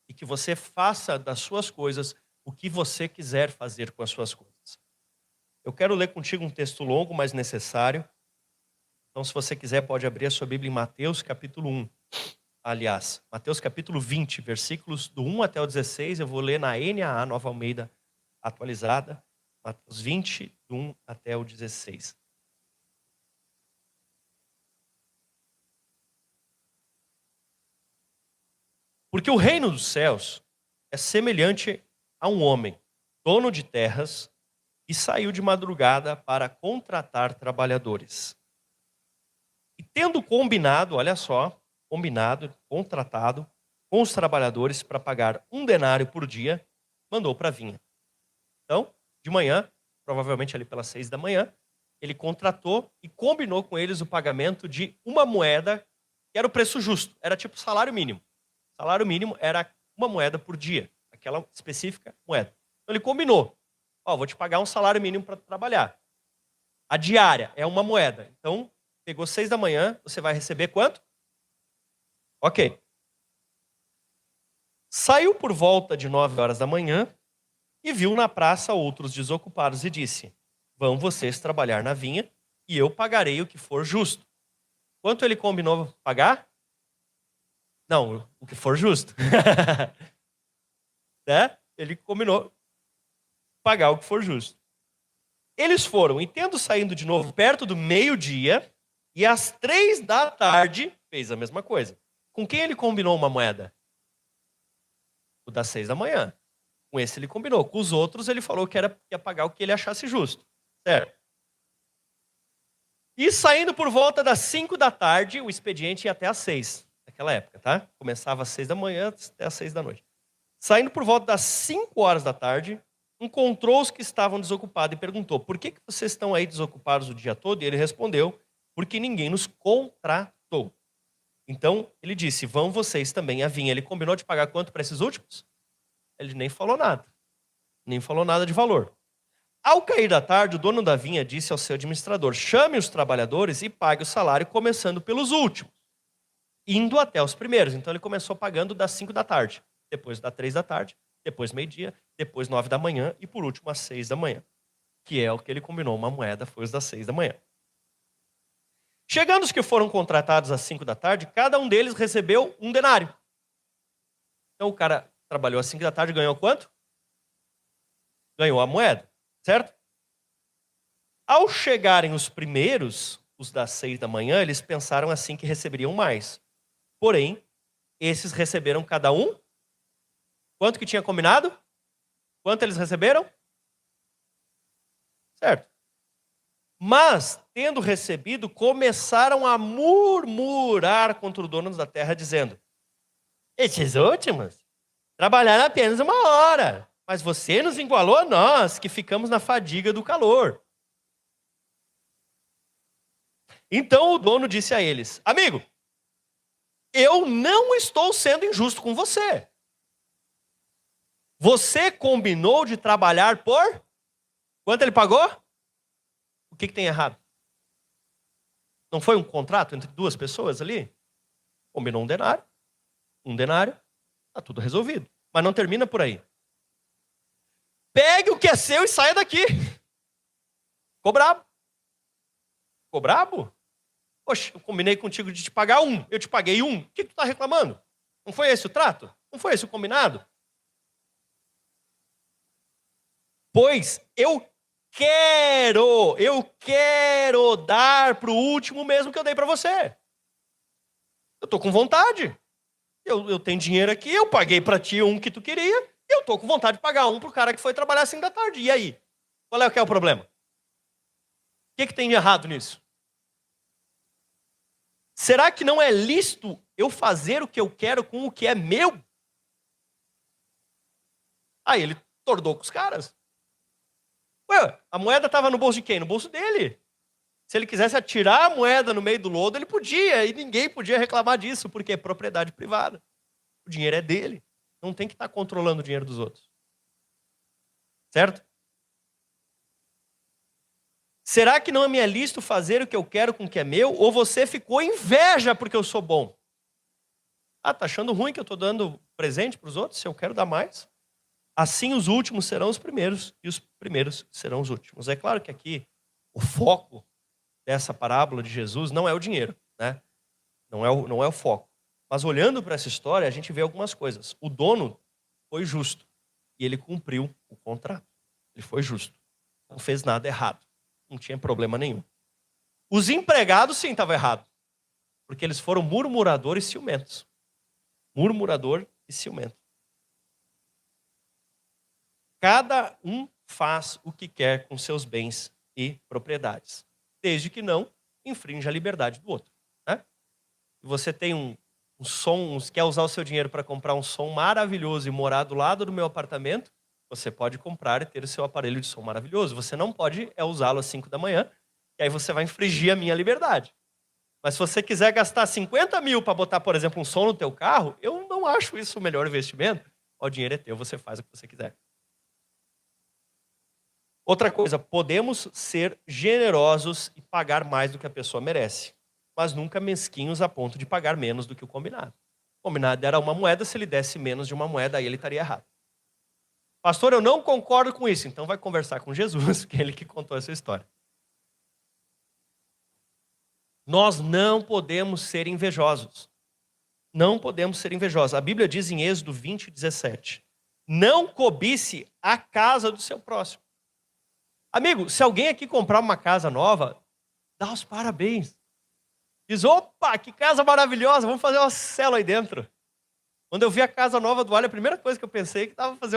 E que você faça das suas coisas o que você quiser fazer com as suas coisas. Eu quero ler contigo um texto longo, mas necessário. Então, se você quiser, pode abrir a sua Bíblia em Mateus capítulo 1. Aliás, Mateus capítulo 20, versículos do 1 até o 16. Eu vou ler na NAA, Nova Almeida atualizada. Mateus 20, do 1 até o 16. Porque o reino dos céus é semelhante a um homem, dono de terras, que saiu de madrugada para contratar trabalhadores. E tendo combinado, olha só, contratado com os trabalhadores para pagar 1 denário por dia, mandou para a vinha. Então, de manhã, provavelmente ali pelas 6 da manhã, ele contratou e combinou com eles o pagamento de uma moeda, que era o preço justo, era tipo salário mínimo. O salário mínimo era uma moeda por dia, aquela específica moeda. Então ele combinou, vou te pagar um salário mínimo para trabalhar. A diária é uma moeda. Então, pegou 6 da manhã, você vai receber quanto? Ok. Saiu por volta de 9 horas da manhã e viu na praça outros desocupados e disse: vão vocês trabalhar na vinha e eu pagarei o que for justo. Quanto ele combinou pagar? Não, o que for justo. Né? Ele combinou pagar o que for justo. Eles foram, e tendo saído de novo perto do meio-dia, e às 3 da tarde, fez a mesma coisa. Com quem ele combinou uma moeda? O das 6 da manhã. Com esse ele combinou. Com os outros ele falou que ia pagar o que ele achasse justo. Certo? E saindo por volta das 5 da tarde, o expediente ia até às 6, naquela época, tá? Começava às 6 da manhã até às 6 da noite. Saindo por volta das 5 horas da tarde, encontrou os que estavam desocupados e perguntou: por que vocês estão aí desocupados o dia todo? E ele respondeu: porque ninguém nos contratou. Então, ele disse: vão vocês também à vinha. Ele combinou de pagar quanto para esses últimos? Ele nem falou nada. Nem falou nada de valor. Ao cair da tarde, o dono da vinha disse ao seu administrador: chame os trabalhadores e pague o salário, começando pelos últimos, indo até os primeiros. Então, ele começou pagando das 5 da tarde, depois das 3 da tarde, depois meio-dia, depois 9 da manhã e, por último, às 6 da manhã. Que é o que ele combinou, uma moeda foi os das 6 da manhã. Chegando os que foram contratados às 5 da tarde, cada um deles recebeu um denário. Então, o cara trabalhou às 5 da tarde e ganhou quanto? Ganhou a moeda, certo? Ao chegarem os primeiros, os das 6 da manhã, eles pensaram assim que receberiam mais. Porém, esses receberam cada um. Quanto que tinha combinado? Quanto eles receberam? Certo. Mas, tendo recebido, começaram a murmurar contra o dono da terra, dizendo: estes últimos trabalharam apenas 1 hora, mas você nos igualou a nós, que ficamos na fadiga do calor. Então o dono disse a eles: amigo, eu não estou sendo injusto com você. Você combinou de trabalhar por... Quanto ele pagou? O que tem errado? Não foi um contrato entre duas pessoas ali? Combinou um denário, está tudo resolvido. Mas não termina por aí. Pegue o que é seu e saia daqui. Ficou brabo. Ficou brabo? Poxa, eu combinei contigo de te pagar 1, eu te paguei 1. O que tu está reclamando? Não foi esse o trato? Não foi esse o combinado? Pois eu quero dar para o último mesmo que eu dei para você. Eu estou com vontade. Eu tenho dinheiro aqui, eu paguei para ti 1 que tu queria, e eu estou com vontade de pagar 1 para o cara que foi trabalhar às 5 da tarde. E aí? Qual é o problema? O que tem de errado nisso? Será que não é lícito eu fazer o que eu quero com o que é meu? Aí ele tordou com os caras. Ué, a moeda estava no bolso de quem? No bolso dele. Se ele quisesse atirar a moeda no meio do lodo, ele podia, e ninguém podia reclamar disso, porque é propriedade privada. O dinheiro é dele. Não tem que estar controlando o dinheiro dos outros. Certo? Será que não me é lícito fazer o que eu quero com o que é meu? Ou você ficou inveja porque eu sou bom? Ah, tá achando ruim que eu estou dando presente para os outros? Se eu quero dar mais? Assim os últimos serão os primeiros e os primeiros serão os últimos. É claro que aqui o foco dessa parábola de Jesus não é o dinheiro, né? Não é o foco. Mas olhando para essa história, a gente vê algumas coisas. O dono foi justo e ele cumpriu o contrato. Ele foi justo. Não fez nada errado. Não tinha problema nenhum. Os empregados, sim, estavam errados. Porque eles foram murmuradores e ciumentos. Murmurador e ciumento. Cada um faz o que quer com seus bens e propriedades, desde que não infrinja a liberdade do outro. Né? Você tem um som, quer usar o seu dinheiro para comprar um som maravilhoso e morar do lado do meu apartamento, você pode comprar e ter o seu aparelho de som maravilhoso. Você não pode usá-lo às 5 da manhã, e aí você vai infringir a minha liberdade. Mas se você quiser gastar 50 mil para botar, por exemplo, um som no teu carro, eu não acho isso o melhor investimento. O dinheiro é teu, você faz o que você quiser. Outra coisa, podemos ser generosos e pagar mais do que a pessoa merece, mas nunca mesquinhos a ponto de pagar menos do que o combinado. O combinado era 1 moeda, se ele desse menos de 1 moeda, aí ele estaria errado. Pastor, eu não concordo com isso. Então vai conversar com Jesus, que é ele que contou essa história. Nós não podemos ser invejosos. Não podemos ser invejosos. A Bíblia diz em Êxodo 20:17, não cobice a casa do seu próximo. Amigo, se alguém aqui comprar uma casa nova, dá os parabéns. Diz, opa, que casa maravilhosa, vamos fazer uma célula aí dentro. Quando eu vi a casa nova do Alho, a primeira coisa que eu pensei é que dava para fazer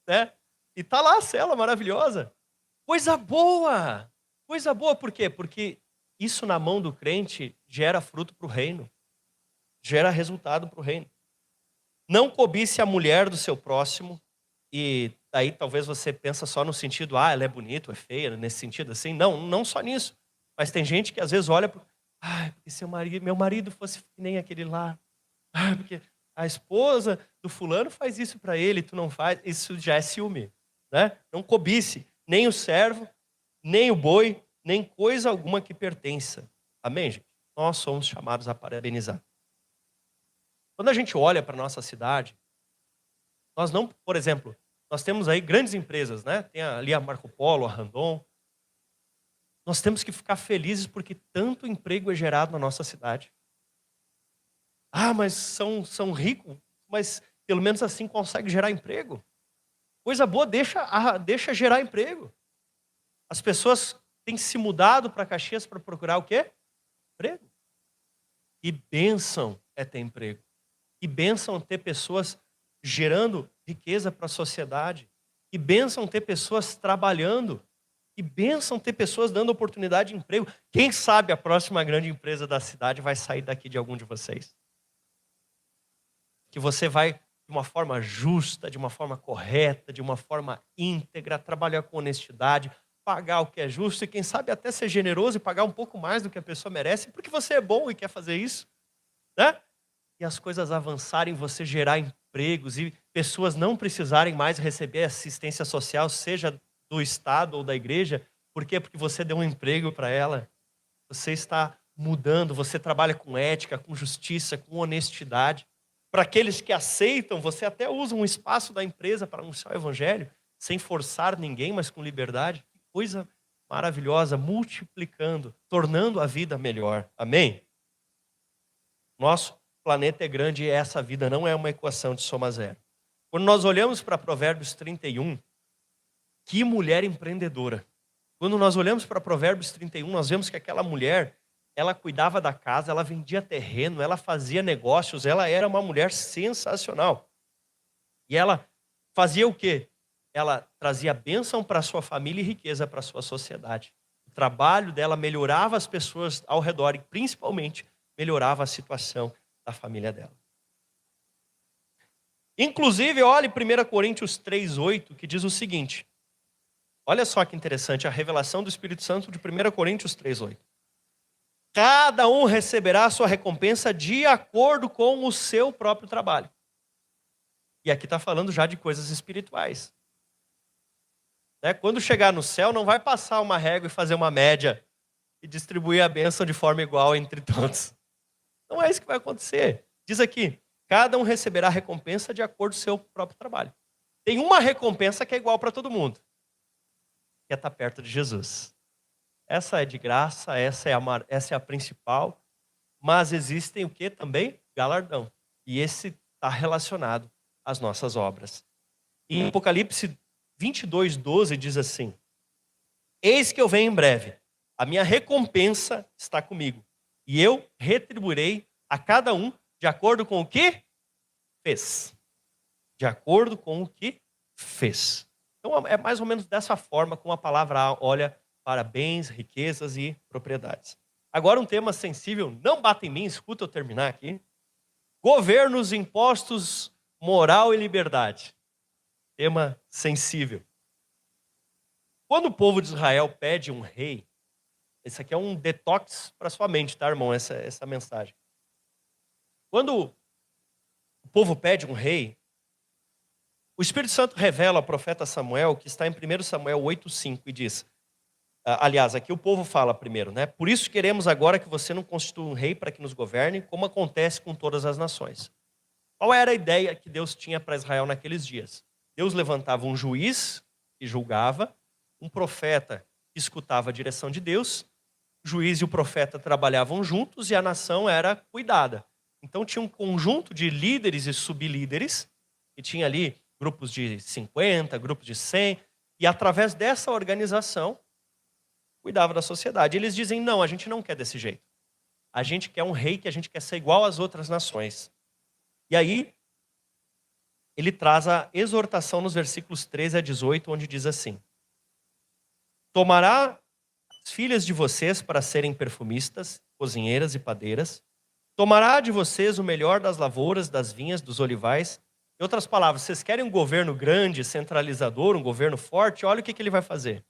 né? E tá lá a cela maravilhosa. Coisa boa! Coisa boa, por quê? Porque isso na mão do crente gera fruto para o reino, gera resultado para o reino. Não cobice a mulher do seu próximo, e aí talvez você pensa só no sentido, ela é bonita, é feia, nesse sentido assim. Não, não só nisso. Mas tem gente que às vezes olha, porque se meu marido fosse que nem aquele lá, porque a esposa do fulano faz isso para ele, tu não faz, isso já é ciúme, né? Não cobice nem o servo, nem o boi, nem coisa alguma que pertença. Amém, gente? Nós somos chamados a parabenizar. Quando a gente olha para a nossa cidade, nós não, por exemplo, nós temos aí grandes empresas, né? Tem ali a Marco Polo, a Randon. Nós temos que ficar felizes porque tanto emprego é gerado na nossa cidade. Mas são ricos, mas pelo menos assim consegue gerar emprego. Coisa boa, deixa gerar emprego. As pessoas têm se mudado para Caxias para procurar o quê? Emprego. Que bênção é ter emprego. Que bênção ter pessoas gerando riqueza para a sociedade. Que bênção ter pessoas trabalhando. Que bênção ter pessoas dando oportunidade de emprego. Quem sabe a próxima grande empresa da cidade vai sair daqui de algum de vocês. Que você vai, de uma forma justa, de uma forma correta, de uma forma íntegra, trabalhar com honestidade, pagar o que é justo e quem sabe até ser generoso e pagar um pouco mais do que a pessoa merece, porque você é bom e quer fazer isso, né? E as coisas avançarem, você gerar empregos e pessoas não precisarem mais receber assistência social, seja do Estado ou da igreja. Por quê? Porque você deu um emprego para ela. Você está mudando, você trabalha com ética, com justiça, com honestidade. Para aqueles que aceitam, você até usa um espaço da empresa para anunciar o evangelho, sem forçar ninguém, mas com liberdade. Que coisa maravilhosa, multiplicando, tornando a vida melhor. Amém? Nosso planeta é grande e essa vida não é uma equação de soma zero. Quando nós olhamos para Provérbios 31, que mulher empreendedora. Quando nós olhamos para Provérbios 31, nós vemos que aquela mulher, ela cuidava da casa, ela vendia terreno, ela fazia negócios, ela era uma mulher sensacional. E ela fazia o quê? Ela trazia bênção para a sua família e riqueza para a sua sociedade. O trabalho dela melhorava as pessoas ao redor e, principalmente, melhorava a situação da família dela. Inclusive, olhe 1 Coríntios 3:8, que diz o seguinte. Olha só que interessante, a revelação do Espírito Santo de 1 Coríntios 3:8. Cada um receberá a sua recompensa de acordo com o seu próprio trabalho. E aqui está falando já de coisas espirituais. Quando chegar no céu, não vai passar uma régua e fazer uma média e distribuir a bênção de forma igual entre todos. Não é isso que vai acontecer. Diz aqui, cada um receberá a recompensa de acordo com o seu próprio trabalho. Tem uma recompensa que é igual para todo mundo, que é estar perto de Jesus. Essa é de graça, essa é a principal, mas existem o que também? Galardão. E esse está relacionado às nossas obras. E em Apocalipse 22:12 diz assim, eis que eu venho em breve, a minha recompensa está comigo, e eu retribuirei a cada um de acordo com o que fez. De acordo com o que fez. Então é mais ou menos dessa forma como a palavra olha para bens, riquezas e propriedades. Agora um tema sensível, não bata em mim, escuta eu terminar aqui. Governos, impostos, moral e liberdade. Tema sensível. Quando o povo de Israel pede um rei, esse aqui é um detox para sua mente, tá, irmão, essa mensagem. Quando o povo pede um rei, o Espírito Santo revela ao profeta Samuel, que está em 1 Samuel 8:5, e diz, aliás, aqui o povo fala primeiro, né? Por isso queremos agora que você não constitua um rei para que nos governe, como acontece com todas as nações. Qual era a ideia que Deus tinha para Israel naqueles dias? Deus levantava um juiz que julgava, um profeta que escutava a direção de Deus, o juiz e o profeta trabalhavam juntos e a nação era cuidada. Então tinha um conjunto de líderes e sublíderes, e tinha ali grupos de 50, grupos de 100, e através dessa organização, cuidava da sociedade. Eles dizem, não, a gente não quer desse jeito. A gente quer um rei que a gente quer ser igual às outras nações. E aí, ele traz a exortação nos versículos 13 a 18, onde diz assim: tomará as filhas de vocês para serem perfumistas, cozinheiras e padeiras, tomará de vocês o melhor das lavouras, das vinhas, dos olivais. Em outras palavras, vocês querem um governo grande, centralizador, um governo forte? Olha o que ele vai fazer.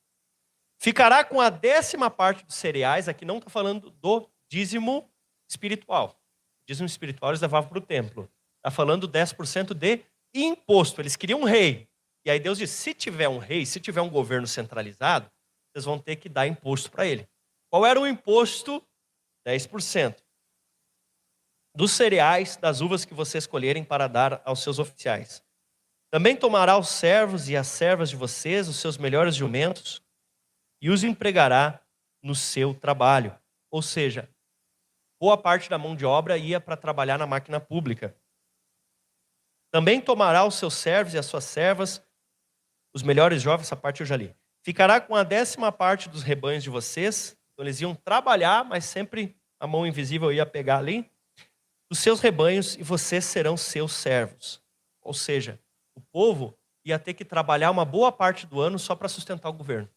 Ficará com a 10ª parte dos cereais, aqui não está falando do dízimo espiritual. O dízimo espiritual eles levavam para o templo. Está falando 10% de imposto. Eles queriam um rei. E aí Deus disse, se tiver um rei, se tiver um governo centralizado, vocês vão ter que dar imposto para ele. Qual era o imposto? 10%. Dos cereais, das uvas que vocês colherem para dar aos seus oficiais. Também tomará os servos e as servas de vocês, os seus melhores jumentos, e os empregará no seu trabalho. Ou seja, boa parte da mão de obra ia para trabalhar na máquina pública. Também tomará os seus servos e as suas servas, os melhores jovens, essa parte eu já li. Ficará com a 10ª parte dos rebanhos de vocês. Então eles iam trabalhar, mas sempre a mão invisível ia pegar ali. Dos seus rebanhos, e vocês serão seus servos. Ou seja, o povo ia ter que trabalhar uma boa parte do ano só para sustentar o governo.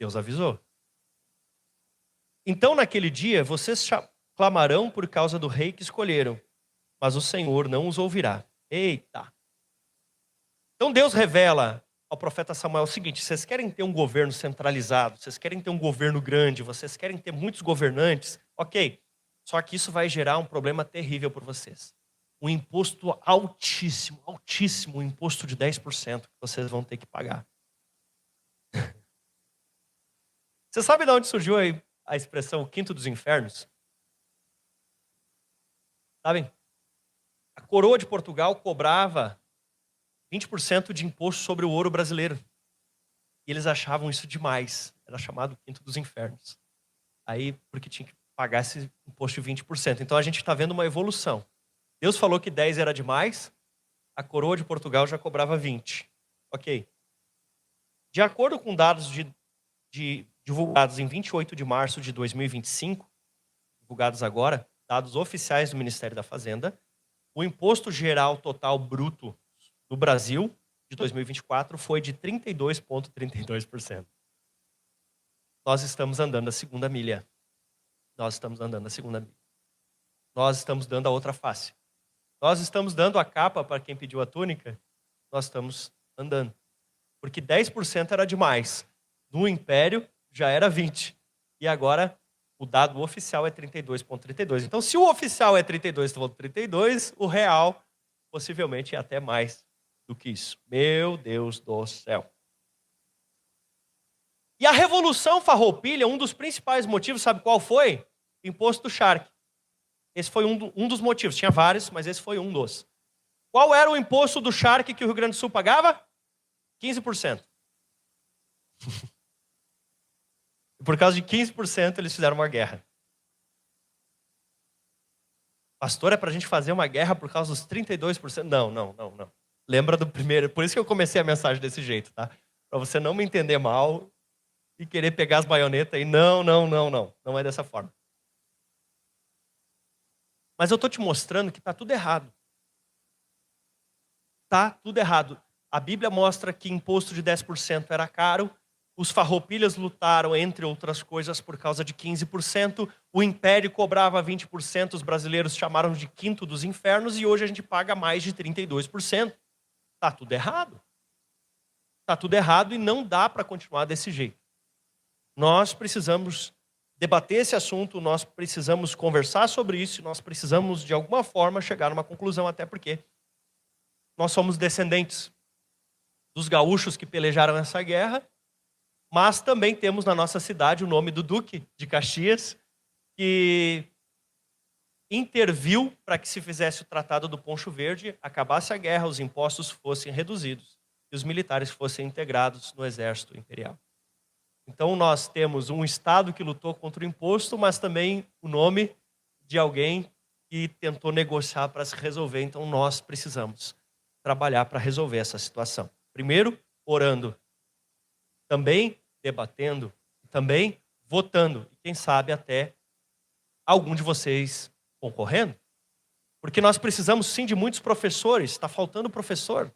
Deus avisou. Então, naquele dia, vocês clamarão por causa do rei que escolheram, mas o Senhor não os ouvirá. Eita! Então Deus revela ao profeta Samuel o seguinte: vocês querem ter um governo centralizado, vocês querem ter um governo grande, vocês querem ter muitos governantes, ok. Só que isso vai gerar um problema terrível por vocês. Um imposto altíssimo, altíssimo, um imposto de 10% que vocês vão ter que pagar. Você sabe de onde surgiu a expressão o quinto dos infernos? Sabem? A coroa de Portugal cobrava 20% de imposto sobre o ouro brasileiro. E eles achavam isso demais. Era chamado quinto dos infernos. Aí, porque tinha que pagar esse imposto de 20%. Então a gente está vendo uma evolução. Deus falou que 10 era demais, a coroa de Portugal já cobrava 20. Ok. De acordo com dados divulgados em 28 de março de 2025, divulgados agora, dados oficiais do Ministério da Fazenda, o imposto geral total bruto do Brasil de 2024 foi de 32,32%. Nós estamos andando a segunda milha. Nós estamos andando a segunda milha. Nós estamos dando a outra face. Nós estamos dando a capa para quem pediu a túnica. Nós estamos andando. Porque 10% era demais. No Império já era 20%. E agora o dado oficial é 32,32%. Então, se o oficial é 32,32%, o real possivelmente é até mais do que isso. Meu Deus do céu. E a Revolução Farroupilha, um dos principais motivos, sabe qual foi? Imposto do charque. Esse foi um dos motivos. Tinha vários, mas esse foi um dos. Qual era o imposto do charque que o Rio Grande do Sul pagava? 15%. E por causa de 15%, eles fizeram uma guerra. Pastor, é para a gente fazer uma guerra por causa dos 32%? Não. Lembra do primeiro. Por isso que eu comecei a mensagem desse jeito, tá? Para você não me entender mal e querer pegar as baionetas e não. Não é dessa forma. Mas eu estou te mostrando que está tudo errado. Está tudo errado. A Bíblia mostra que imposto de 10% era caro. Os farroupilhas lutaram, entre outras coisas, por causa de 15%. O Império cobrava 20%. Os brasileiros chamaram de quinto dos infernos. E hoje a gente paga mais de 32%. Está tudo errado. Está tudo errado e não dá para continuar desse jeito. Nós precisamos debater esse assunto, nós precisamos conversar sobre isso, nós precisamos, de alguma forma, chegar numa conclusão, até porque nós somos descendentes dos gaúchos que pelejaram essa guerra, mas também temos na nossa cidade o nome do Duque de Caxias, que interviu para que se fizesse o Tratado do Poncho Verde, acabasse a guerra, os impostos fossem reduzidos e os militares fossem integrados no Exército Imperial. Então nós temos um Estado que lutou contra o imposto, mas também o nome de alguém que tentou negociar para se resolver. Então nós precisamos trabalhar para resolver essa situação. Primeiro, orando. Também debatendo. Também votando. E quem sabe até algum de vocês concorrendo. Porque nós precisamos sim de muitos professores, está faltando professor.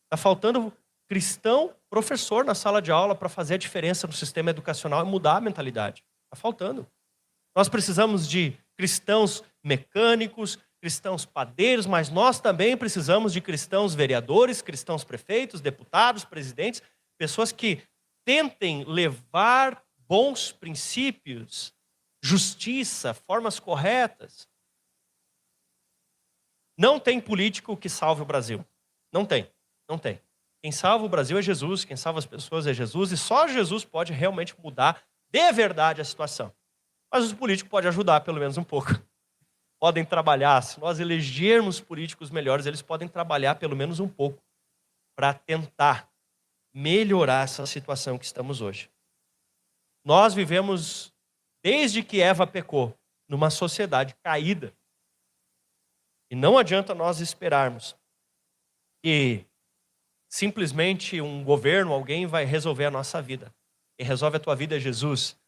Está faltando cristão professor na sala de aula para fazer a diferença no sistema educacional e mudar a mentalidade. Está faltando. Nós precisamos de cristãos mecânicos, cristãos padeiros, mas nós também precisamos de cristãos vereadores, cristãos prefeitos, deputados, presidentes, pessoas que tentem levar bons princípios, justiça, formas corretas. Não tem político que salve o Brasil. Não tem. Não tem. Quem salva o Brasil é Jesus, quem salva as pessoas é Jesus, e só Jesus pode realmente mudar de verdade a situação. Mas os políticos podem ajudar pelo menos um pouco. Podem trabalhar, se nós elegermos políticos melhores, eles podem trabalhar pelo menos um pouco para tentar melhorar essa situação que estamos hoje. Nós vivemos, desde que Eva pecou, numa sociedade caída. E não adianta nós esperarmos que simplesmente um governo, alguém vai resolver a nossa vida. Quem resolve a tua vida é Jesus.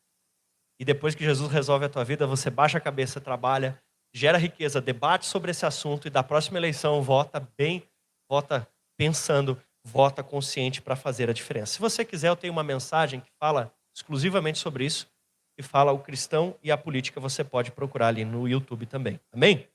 E depois que Jesus resolve a tua vida, você baixa a cabeça, trabalha, gera riqueza, debate sobre esse assunto e da próxima eleição vota bem, vota pensando, vota consciente para fazer a diferença. Se você quiser, eu tenho uma mensagem que fala exclusivamente sobre isso, que fala o cristão e a política, você pode procurar ali no YouTube também. Amém?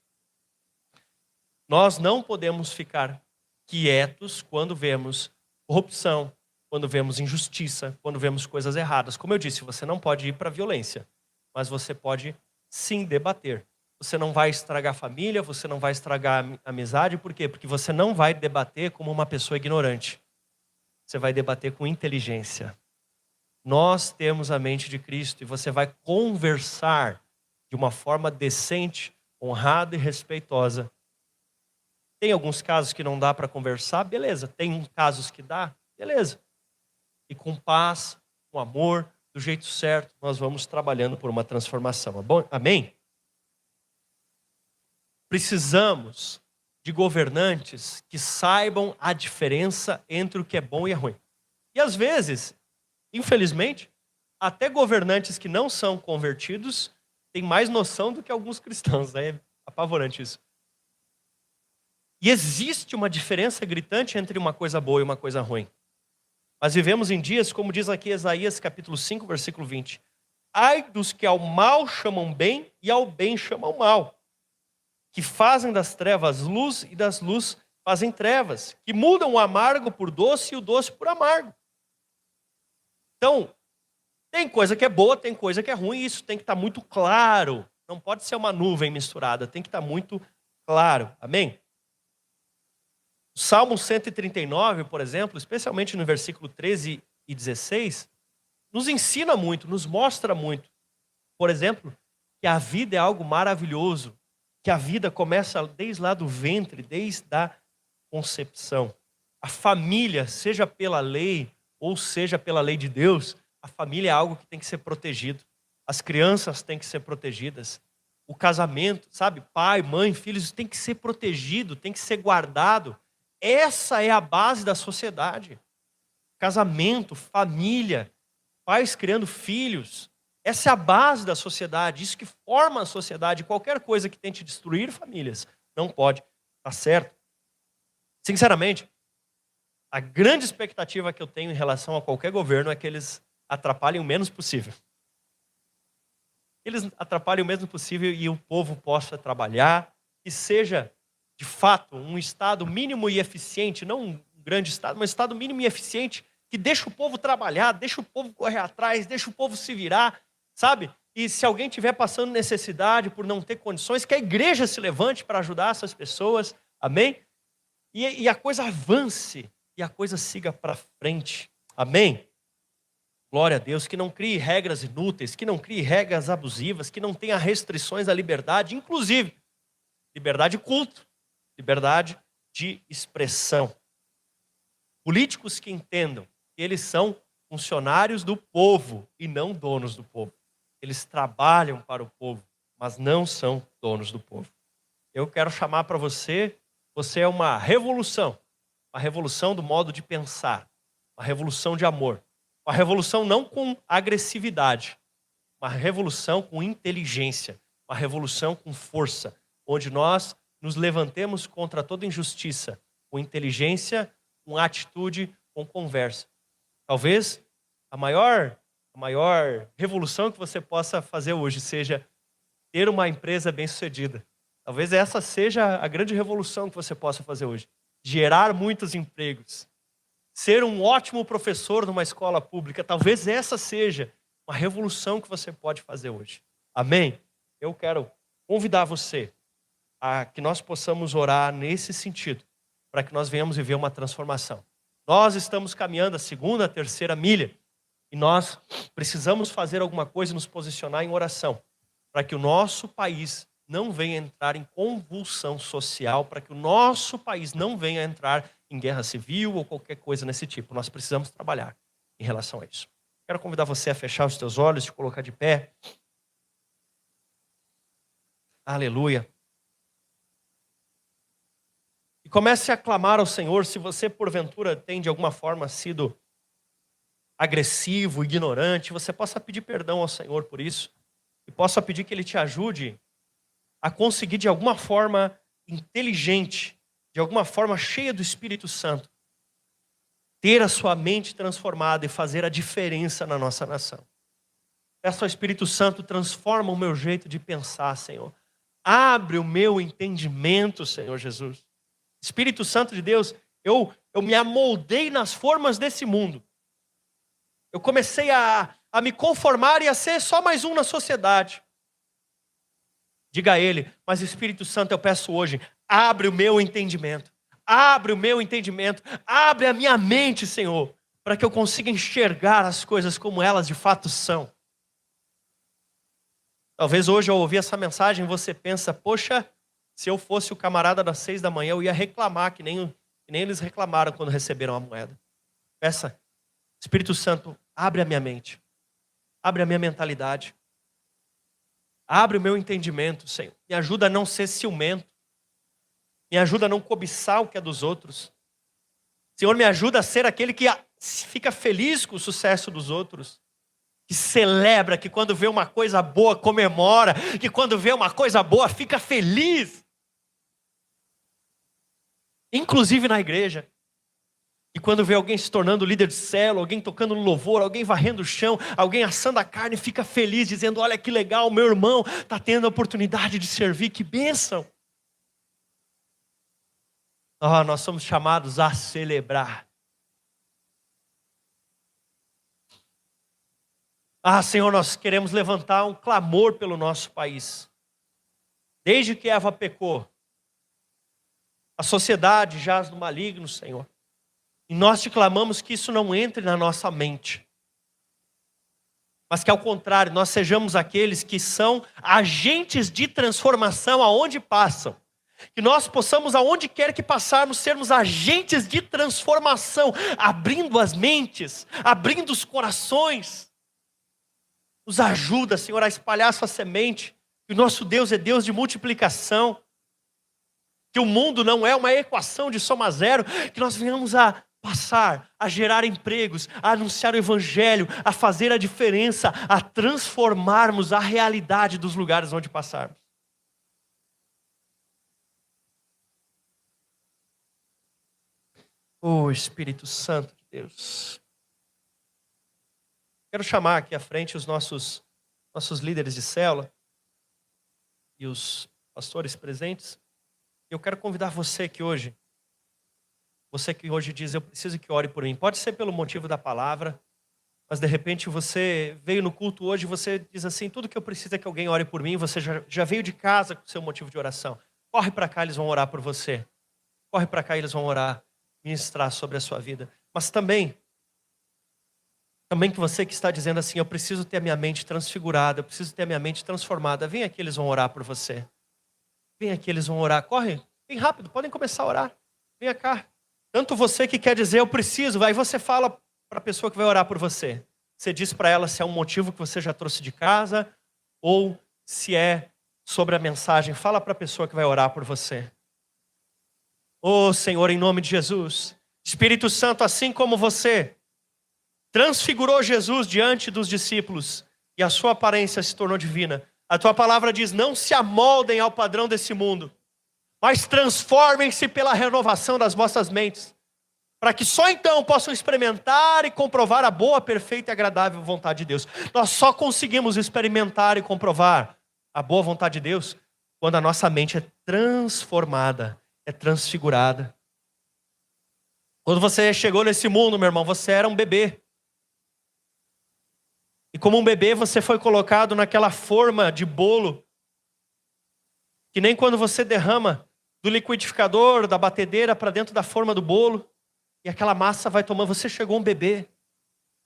Nós não podemos ficar quietos quando vemos corrupção, quando vemos injustiça, quando vemos coisas erradas. Como eu disse, você não pode ir para a violência, mas você pode sim debater. Você não vai estragar a família, você não vai estragar a amizade. Por quê? Porque você não vai debater como uma pessoa ignorante. Você vai debater com inteligência. Nós temos a mente de Cristo e você vai conversar de uma forma decente, honrada e respeitosa. Tem alguns casos que não dá para conversar, beleza. Tem casos que dá, beleza. E com paz, com amor, do jeito certo, nós vamos trabalhando por uma transformação. Amém? Precisamos de governantes que saibam a diferença entre o que é bom e é ruim. E às vezes, infelizmente, até governantes que não são convertidos têm mais noção do que alguns cristãos. É apavorante isso. E existe uma diferença gritante entre uma coisa boa e uma coisa ruim. Mas vivemos em dias, como diz aqui Isaías capítulo 5, versículo 20. Ai dos que ao mal chamam bem e ao bem chamam mal. Que fazem das trevas luz e das luz fazem trevas. Que mudam o amargo por doce e o doce por amargo. Então, tem coisa que é boa, tem coisa que é ruim. E isso tem que estar muito claro. Não pode ser uma nuvem misturada. Tem que estar muito claro. Amém? O Salmo 139, por exemplo, especialmente no versículo 13 e 16, nos ensina muito, nos mostra muito. Por exemplo, que a vida é algo maravilhoso, que a vida começa desde lá do ventre, desde a concepção. A família, seja pela lei ou seja pela lei de Deus, a família é algo que tem que ser protegido. As crianças têm que ser protegidas. O casamento, sabe, pai, mãe, filhos, tem que ser protegido, tem que ser guardado. Essa é a base da sociedade. Casamento, família, pais criando filhos. Essa é a base da sociedade, isso que forma a sociedade. Qualquer coisa que tente destruir famílias não pode estar certo. Sinceramente, a grande expectativa que eu tenho em relação a qualquer governo é que eles atrapalhem o menos possível. Eles atrapalhem o menos possível e o povo possa trabalhar, que seja de fato, um Estado mínimo e eficiente, não um grande Estado, mas um Estado mínimo e eficiente, que deixa o povo trabalhar, deixa o povo correr atrás, deixa o povo se virar, sabe? E se alguém estiver passando necessidade por não ter condições, que a igreja se levante para ajudar essas pessoas, amém? E a coisa avance, e a coisa siga para frente, amém? Glória a Deus, que não crie regras inúteis, que não crie regras abusivas, que não tenha restrições à liberdade, inclusive liberdade de culto, liberdade de expressão. Políticos que entendam que eles são funcionários do povo e não donos do povo. Eles trabalham para o povo, mas não são donos do povo. Eu quero chamar para você, você é uma revolução do modo de pensar, uma revolução de amor, uma revolução não com agressividade, uma revolução com inteligência, uma revolução com força, onde nós nos levantemos contra toda injustiça, com inteligência, com atitude, com conversa. Talvez a maior revolução que você possa fazer hoje seja ter uma empresa bem-sucedida. Talvez essa seja a grande revolução que você possa fazer hoje. Gerar muitos empregos. Ser um ótimo professor numa escola pública. Talvez essa seja uma revolução que você pode fazer hoje. Amém? Eu quero convidar você a que nós possamos orar nesse sentido, para que nós venhamos viver uma transformação. Nós estamos caminhando a segunda, a terceira milha, e nós precisamos fazer alguma coisa e nos posicionar em oração, para que o nosso país não venha entrar em convulsão social, para que o nosso país não venha entrar em guerra civil ou qualquer coisa nesse tipo. Nós precisamos trabalhar em relação a isso. Quero convidar você a fechar os teus olhos, te colocar de pé. Aleluia. E comece a clamar ao Senhor. Se você, porventura, tem de alguma forma sido agressivo, ignorante, você possa pedir perdão ao Senhor por isso. E possa pedir que Ele te ajude a conseguir de alguma forma inteligente, de alguma forma cheia do Espírito Santo, ter a sua mente transformada e fazer a diferença na nossa nação. Peço ao Espírito Santo, transforma o meu jeito de pensar, Senhor. Abre o meu entendimento, Senhor Jesus. Espírito Santo de Deus, eu me amoldei nas formas desse mundo. Eu comecei a me conformar e a ser só mais um na sociedade. Diga a Ele, mas Espírito Santo, eu peço hoje, abre o meu entendimento. Abre o meu entendimento. Abre a minha mente, Senhor, para que eu consiga enxergar as coisas como elas de fato são. Talvez hoje ao ouvir essa mensagem você pensa, poxa, se eu fosse o camarada das 6 da manhã, eu ia reclamar, que nem eles reclamaram quando receberam a moeda. Peça, Espírito Santo, abre a minha mente. Abre a minha mentalidade. Abre o meu entendimento, Senhor. Me ajuda a não ser ciumento. Me ajuda a não cobiçar o que é dos outros. Senhor, me ajuda a ser aquele que fica feliz com o sucesso dos outros. Que celebra, que quando vê uma coisa boa comemora, que quando vê uma coisa boa fica feliz. Inclusive na igreja. E quando vê alguém se tornando líder de célula, alguém tocando no louvor, alguém varrendo o chão, alguém assando a carne, fica feliz, dizendo, olha que legal, meu irmão está tendo a oportunidade de servir, que bênção. Oh, nós somos chamados a celebrar. Ah, Senhor, nós queremos levantar um clamor pelo nosso país. Desde que Eva pecou, a sociedade jaz no maligno, Senhor. E nós te clamamos que isso não entre na nossa mente. Mas que ao contrário, nós sejamos aqueles que são agentes de transformação aonde passam. Que nós possamos, aonde quer que passarmos, sermos agentes de transformação, abrindo as mentes, abrindo os corações. Nos ajuda, Senhor, a espalhar a sua semente. Que o nosso Deus é Deus de multiplicação. Que o mundo não é uma equação de soma zero. Que nós venhamos a passar, a gerar empregos, a anunciar o Evangelho, a fazer a diferença, a transformarmos a realidade dos lugares onde passarmos. Oh, Espírito Santo de Deus. Quero chamar aqui à frente os nossos líderes de célula e os pastores presentes. Eu quero convidar você que hoje diz, eu preciso que ore por mim. Pode ser pelo motivo da palavra, mas de repente você veio no culto hoje e você diz assim, tudo que eu preciso é que alguém ore por mim, você já veio de casa com o seu motivo de oração. Corre para cá, eles vão orar por você. Corre para cá, eles vão orar, ministrar sobre a sua vida. Mas também que você que está dizendo assim, eu preciso ter a minha mente transfigurada, eu preciso ter a minha mente transformada. Vem aqui, eles vão orar por você. Vem aqui, eles vão orar. Corre, bem rápido, podem começar a orar. Vem cá. Tanto você que quer dizer, eu preciso, aí você fala para a pessoa que vai orar por você. Você diz para ela se é um motivo que você já trouxe de casa, ou se é sobre a mensagem. Fala para a pessoa que vai orar por você. Oh, Senhor, em nome de Jesus. Espírito Santo, assim como você transfigurou Jesus diante dos discípulos e a sua aparência se tornou divina. A tua palavra diz, não se amoldem ao padrão desse mundo, mas transformem-se pela renovação das vossas mentes, para que só então possam experimentar e comprovar a boa, perfeita e agradável vontade de Deus. Nós só conseguimos experimentar e comprovar a boa vontade de Deus quando a nossa mente é transformada, é transfigurada. Quando você chegou nesse mundo, meu irmão, você era um bebê. E como um bebê, você foi colocado naquela forma de bolo, que nem quando você derrama do liquidificador, da batedeira para dentro da forma do bolo, e aquela massa vai tomando, você chegou um bebê.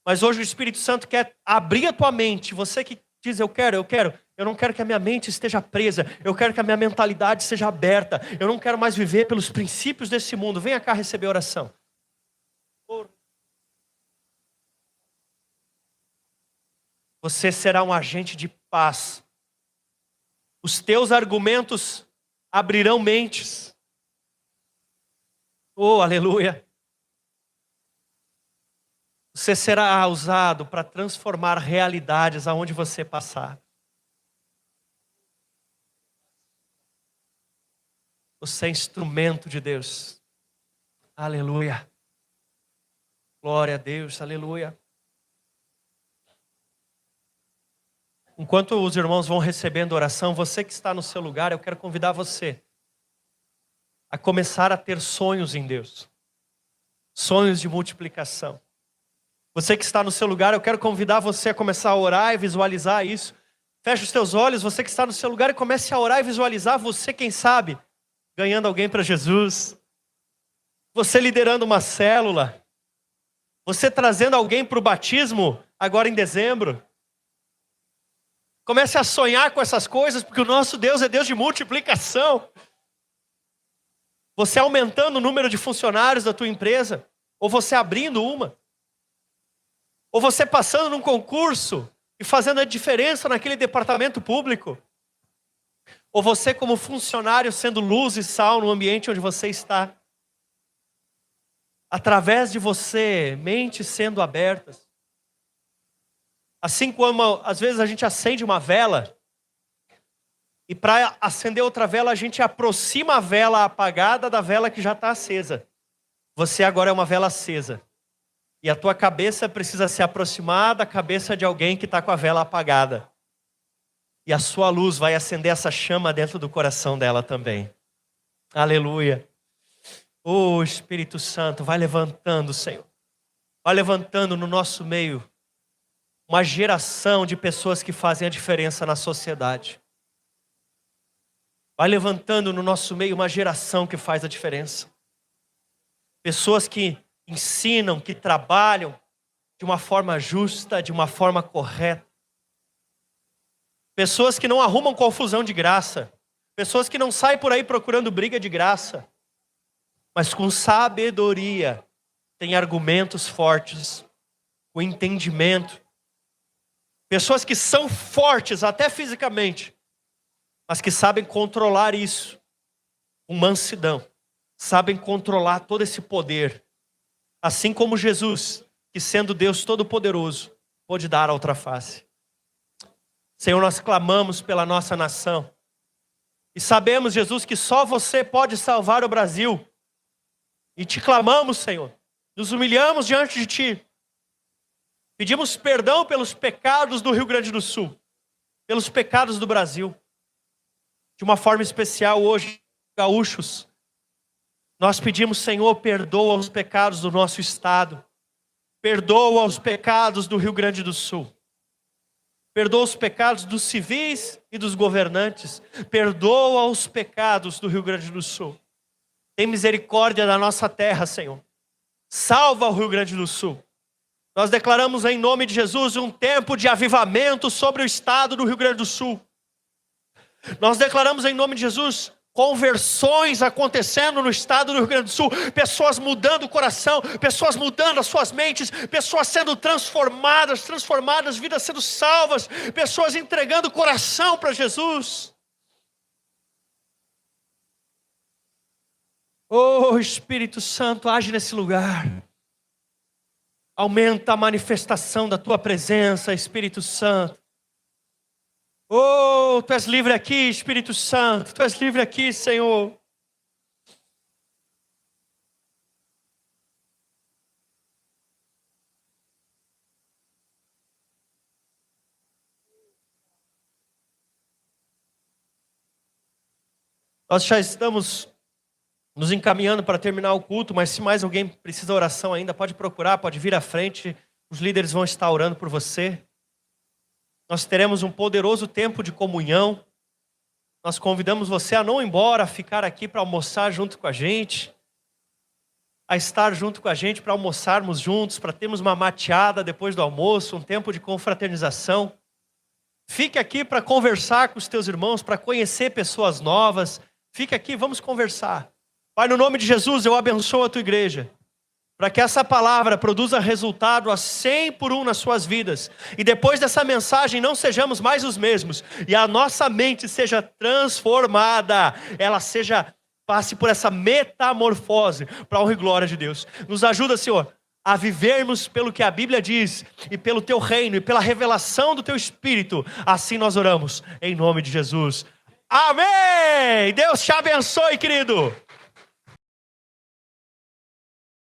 Mas hoje o Espírito Santo quer abrir a tua mente. Você que diz, eu não quero que a minha mente esteja presa, eu quero que a minha mentalidade seja aberta, eu não quero mais viver pelos princípios desse mundo. Venha cá receber oração. Você será um agente de paz. Os teus argumentos abrirão mentes. Oh, aleluia. Você será usado para transformar realidades aonde você passar. Você é instrumento de Deus. Aleluia. Glória a Deus, aleluia. Enquanto os irmãos vão recebendo oração, você que está no seu lugar, eu quero convidar você a começar a ter sonhos em Deus. Sonhos de multiplicação. Você que está no seu lugar, eu quero convidar você a começar a orar e visualizar isso. Feche os teus olhos, você que está no seu lugar, e comece a orar e visualizar você, quem sabe, ganhando alguém para Jesus. Você liderando uma célula. Você trazendo alguém para o batismo agora em dezembro. Comece a sonhar com essas coisas, porque o nosso Deus é Deus de multiplicação. Você aumentando o número de funcionários da tua empresa, ou você abrindo uma, ou você passando num concurso e fazendo a diferença naquele departamento público, ou você como funcionário sendo luz e sal no ambiente onde você está. Através de você, mentes sendo abertas. Assim como às vezes a gente acende uma vela, e para acender outra vela a gente aproxima a vela apagada da vela que já está acesa. Você agora é uma vela acesa. E a tua cabeça precisa se aproximar da cabeça de alguém que está com a vela apagada. E a sua luz vai acender essa chama dentro do coração dela também. Aleluia. Oh, Espírito Santo, vai levantando, Senhor. Vai levantando no nosso meio uma geração de pessoas que fazem a diferença na sociedade. Vai levantando no nosso meio uma geração que faz a diferença. Pessoas que ensinam, que trabalham de uma forma justa, de uma forma correta. Pessoas que não arrumam confusão de graça. Pessoas que não saem por aí procurando briga de graça. Mas com sabedoria, tem argumentos fortes, com entendimento. Pessoas que são fortes até fisicamente, mas que sabem controlar isso com mansidão. Sabem controlar todo esse poder. Assim como Jesus, que sendo Deus Todo-Poderoso, pôde dar a outra face. Senhor, nós clamamos pela nossa nação. E sabemos, Jesus, que só você pode salvar o Brasil. E te clamamos, Senhor. Nos humilhamos diante de Ti. Pedimos perdão pelos pecados do Rio Grande do Sul. Pelos pecados do Brasil. De uma forma especial hoje, gaúchos. Nós pedimos, Senhor, perdoa os pecados do nosso estado. Perdoa os pecados do Rio Grande do Sul. Perdoa os pecados dos civis e dos governantes. Perdoa os pecados do Rio Grande do Sul. Tem misericórdia da nossa terra, Senhor. Salva o Rio Grande do Sul. Nós declaramos em nome de Jesus um tempo de avivamento sobre o estado do Rio Grande do Sul. Nós declaramos em nome de Jesus conversões acontecendo no estado do Rio Grande do Sul. Pessoas mudando o coração, pessoas mudando as suas mentes, pessoas sendo transformadas, vidas sendo salvas, pessoas entregando o coração para Jesus. Oh, Espírito Santo, age nesse lugar. Aumenta a manifestação da Tua presença, Espírito Santo. Oh, Tu és livre aqui, Espírito Santo. Tu és livre aqui, Senhor. Nós já estamos nos encaminhando para terminar o culto, mas se mais alguém precisa de oração ainda, pode procurar, pode vir à frente. Os líderes vão estar orando por você. Nós teremos um poderoso tempo de comunhão. Nós convidamos você a não ir embora, a ficar aqui para almoçar junto com a gente, a estar junto com a gente para almoçarmos juntos, para termos uma mateada depois do almoço, um tempo de confraternização. Fique aqui para conversar com os teus irmãos, para conhecer pessoas novas. Fique aqui, vamos conversar. Pai, no nome de Jesus, eu abençoo a tua igreja, para que essa palavra produza resultado a 100 por 1 nas suas vidas. E depois dessa mensagem não sejamos mais os mesmos. E a nossa mente seja transformada. Ela passe por essa metamorfose para a honra e glória de Deus. Nos ajuda, Senhor, a vivermos pelo que a Bíblia diz. E pelo teu reino. E pela revelação do teu Espírito. Assim nós oramos. Em nome de Jesus. Amém! Deus te abençoe, querido.